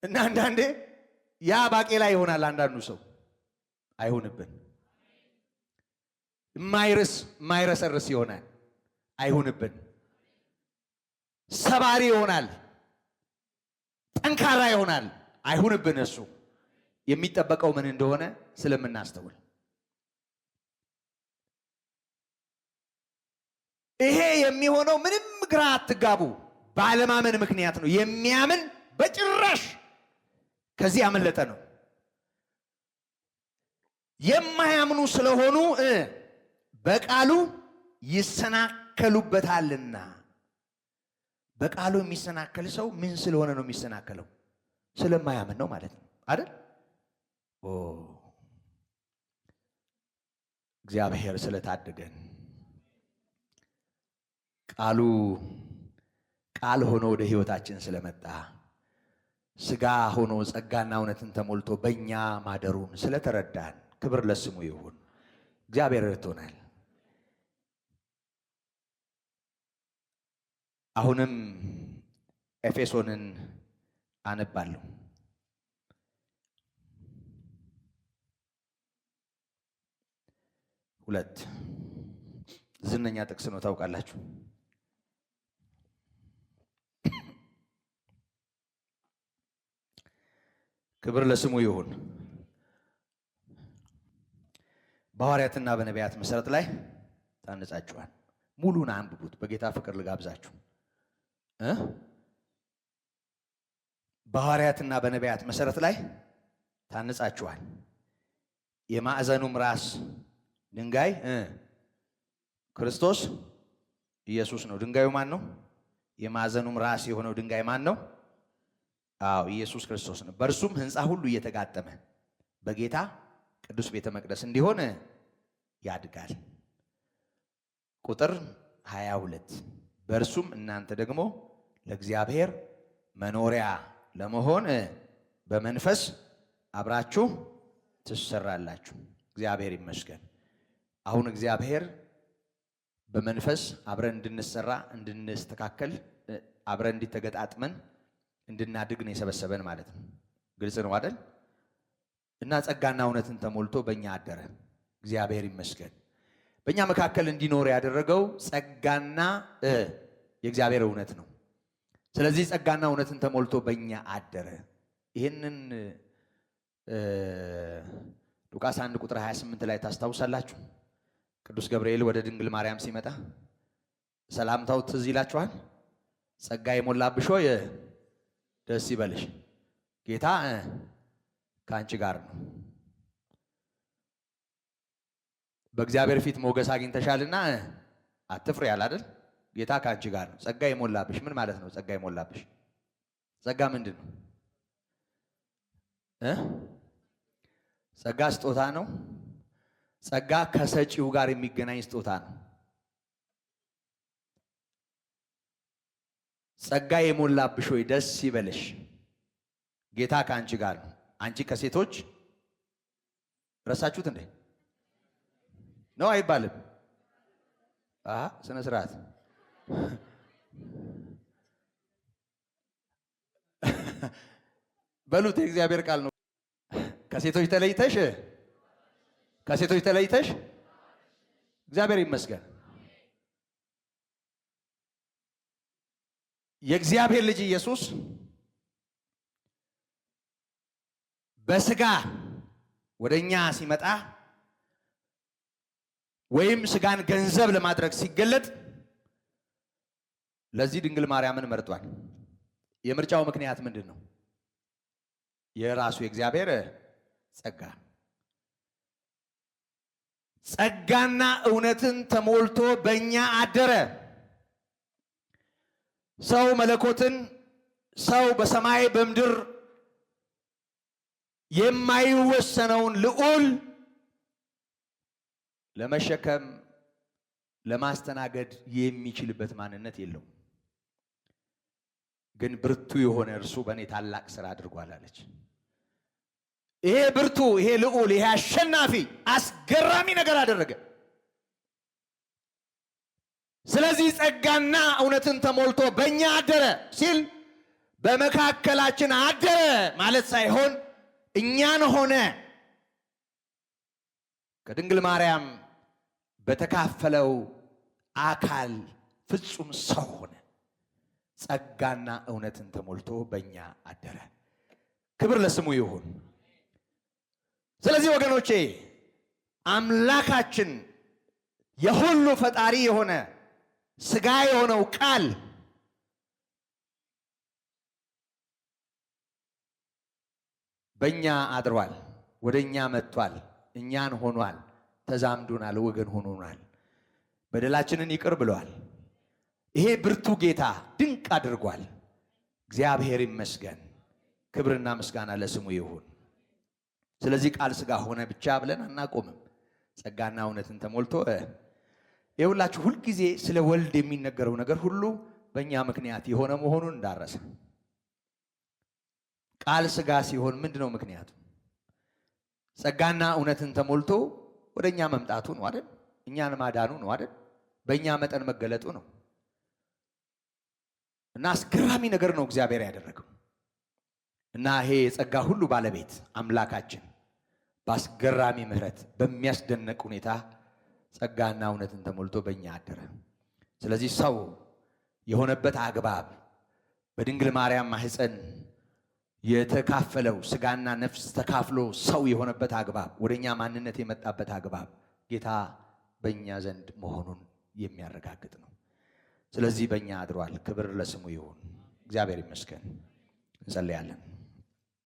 እና አንዳንዴ ያ ባቄላ ይሆናል፣ አንዳንዱ ሰው አይሆንብን። የማይረሰርስ ይሆናል፣ አይሆንብን። ሰባሪ ይሆናል፣ ጠንካራ ይሆናል፣ አይሆንብን። እሱ የሚጠበቀው ምን እንደሆነ ስለምናስተውል ይሄ የሚሆነው ምንም ግራ አትጋቡ፣ ባለማመን ምክንያት ነው። የሚያምን በጭራሽ ከዚህ ያመለጠ ነው። የማያምኑ ስለሆኑ በቃሉ ይሰናከሉበታልና በቃሉ የሚሰናከል ሰው ምን ስለሆነ ነው የሚሰናከለው? ስለማያምን ነው ማለት ነው አይደል? እግዚአብሔር ስለታደገን ቃሉ ቃል ሆኖ ወደ ሕይወታችን ስለመጣ ሥጋ ሆኖ ጸጋና እውነትን ተሞልቶ በእኛ ማደሩን ስለተረዳን ክብር ለስሙ ይሁን። እግዚአብሔር ረድቶናል። አሁንም ኤፌሶንን አነባለሁ። ሁለት ዝነኛ ጥቅስ ነው ታውቃላችሁ። ክብር ለስሙ ይሁን። በሐዋርያትና በነቢያት መሰረት ላይ ታነጻችኋል። ሙሉን አንብቡት። በጌታ ፍቅር ልጋብዛችሁ። በሐዋርያትና በነቢያት መሰረት ላይ ታነጻችኋል። የማዕዘኑም ራስ ድንጋይ ክርስቶስ ኢየሱስ ነው። ድንጋዩ ማን ነው? የማዕዘኑም ራስ የሆነው ድንጋይ ማን ነው? አዎ ኢየሱስ ክርስቶስ ነው። በእርሱም ሕንፃ ሁሉ እየተጋጠመ በጌታ ቅዱስ ቤተ መቅደስ እንዲሆን ያድጋል። ቁጥር 22 በእርሱም እናንተ ደግሞ ለእግዚአብሔር መኖሪያ ለመሆን በመንፈስ አብራችሁ ትሰራላችሁ። እግዚአብሔር ይመስገን። አሁን እግዚአብሔር በመንፈስ አብረን እንድንሰራ እንድንስተካከል አብረን እንዲተገጣጥመን እንድናድግ ነው የሰበሰበን ማለት ነው። ግልጽ ነው አይደል? እና ጸጋና እውነትን ተሞልቶ በእኛ አደረ። እግዚአብሔር ይመስገን። በእኛ መካከል እንዲኖር ያደረገው ጸጋና የእግዚአብሔር እውነት ነው። ስለዚህ ጸጋና እውነትን ተሞልቶ በእኛ አደረ። ይህንን ሉቃስ 1 ቁጥር 28 ላይ ታስታውሳላችሁ። ቅዱስ ገብርኤል ወደ ድንግል ማርያም ሲመጣ ሰላምታው ትዝ ይላችኋል። ጸጋ የሞላብሽ ሆይ ደስ ይበልሽ፣ ጌታ ከአንቺ ጋር ነው። በእግዚአብሔር ፊት ሞገስ አግኝተሻልና አትፍሪ ያለ አይደል? ጌታ ከአንቺ ጋር ነው። ጸጋ የሞላብሽ ምን ማለት ነው? ጸጋ የሞላብሽ ጸጋ ምንድን ነው? ጸጋ ስጦታ ነው። ጸጋ ከሰጪው ጋር የሚገናኝ ስጦታ ነው። ጸጋ የሞላብሽ ሆይ ደስ ይበልሽ፣ ጌታ ከአንቺ ጋር ነው። አንቺ ከሴቶች ረሳችሁት እንዴ? ነው አይባልም? ስነ ስርዓት በሉት። የእግዚአብሔር ቃል ነው። ከሴቶች ተለይተሽ እግዚአብሔር ይመስገን። የእግዚአብሔር ልጅ ኢየሱስ በስጋ ወደኛ ሲመጣ ወይም ስጋን ገንዘብ ለማድረግ ሲገለጥ ለዚህ ድንግል ማርያምን መርጧል። የምርጫው ምክንያት ምንድን ነው? የራሱ የእግዚአብሔር ጸጋ። ጸጋና እውነትን ተሞልቶ በእኛ አደረ። ሰው መለኮትን ሰው በሰማይ በምድር የማይወሰነውን ልዑል ለመሸከም ለማስተናገድ የሚችልበት ማንነት የለውም። ግን ብርቱ የሆነ እርሱ በእኔ ታላቅ ሥራ አድርጓል አለች። ይሄ ብርቱ፣ ይሄ ልዑል፣ ይሄ አሸናፊ አስገራሚ ነገር አደረገ። ስለዚህ ጸጋና እውነትን ተሞልቶ በእኛ አደረ ሲል በመካከላችን አደረ ማለት ሳይሆን እኛን ሆነ። ከድንግል ማርያም በተካፈለው አካል ፍጹም ሰው ሆነ። ጸጋና እውነትን ተሞልቶ በእኛ አደረ። ክብር ለስሙ ይሁን። ስለዚህ ወገኖቼ አምላካችን የሁሉ ፈጣሪ የሆነ ሥጋ የሆነው ቃል በእኛ አድሯል፣ ወደ እኛ መጥቷል፣ እኛን ሆኗል፣ ተዛምዶናል፣ ወገን ሆኖናል። በደላችንን ይቅር ብለዋል፣ ይሄ ብርቱ ጌታ ድንቅ አድርጓል። እግዚአብሔር ይመስገን። ክብርና ምስጋና ለስሙ ይሁን። ስለዚህ ቃል ሥጋ ሆነ ብቻ ብለን አናቆምም። ጸጋና እውነትን ተሞልቶ የሁላችሁ ሁልጊዜ ስለ ወልድ የሚነገረው ነገር ሁሉ በእኛ ምክንያት የሆነ መሆኑን እንዳረሰ። ቃል ሥጋ ሲሆን ምንድነው ምክንያቱ? ጸጋና እውነትን ተሞልቶ ወደኛ መምጣቱ ነው አይደል? እኛን ማዳኑ ነው አይደል? በእኛ መጠን መገለጡ ነው። እና አስገራሚ ነገር ነው እግዚአብሔር ያደረገው። እና ይሄ የጸጋ ሁሉ ባለቤት አምላካችን በአስገራሚ ምሕረት በሚያስደንቅ ሁኔታ ጸጋና እውነትን ተሞልቶ በእኛ አደረ። ስለዚህ ሰው የሆነበት አግባብ በድንግል ማርያም ማህፀን የተካፈለው ሥጋና ነፍስ ተካፍሎ ሰው የሆነበት አግባብ ወደኛ ማንነት የመጣበት አግባብ ጌታ በእኛ ዘንድ መሆኑን የሚያረጋግጥ ነው። ስለዚህ በእኛ አድሯል። ክብር ለስሙ ይሁን። እግዚአብሔር ይመስገን። እንጸልያለን።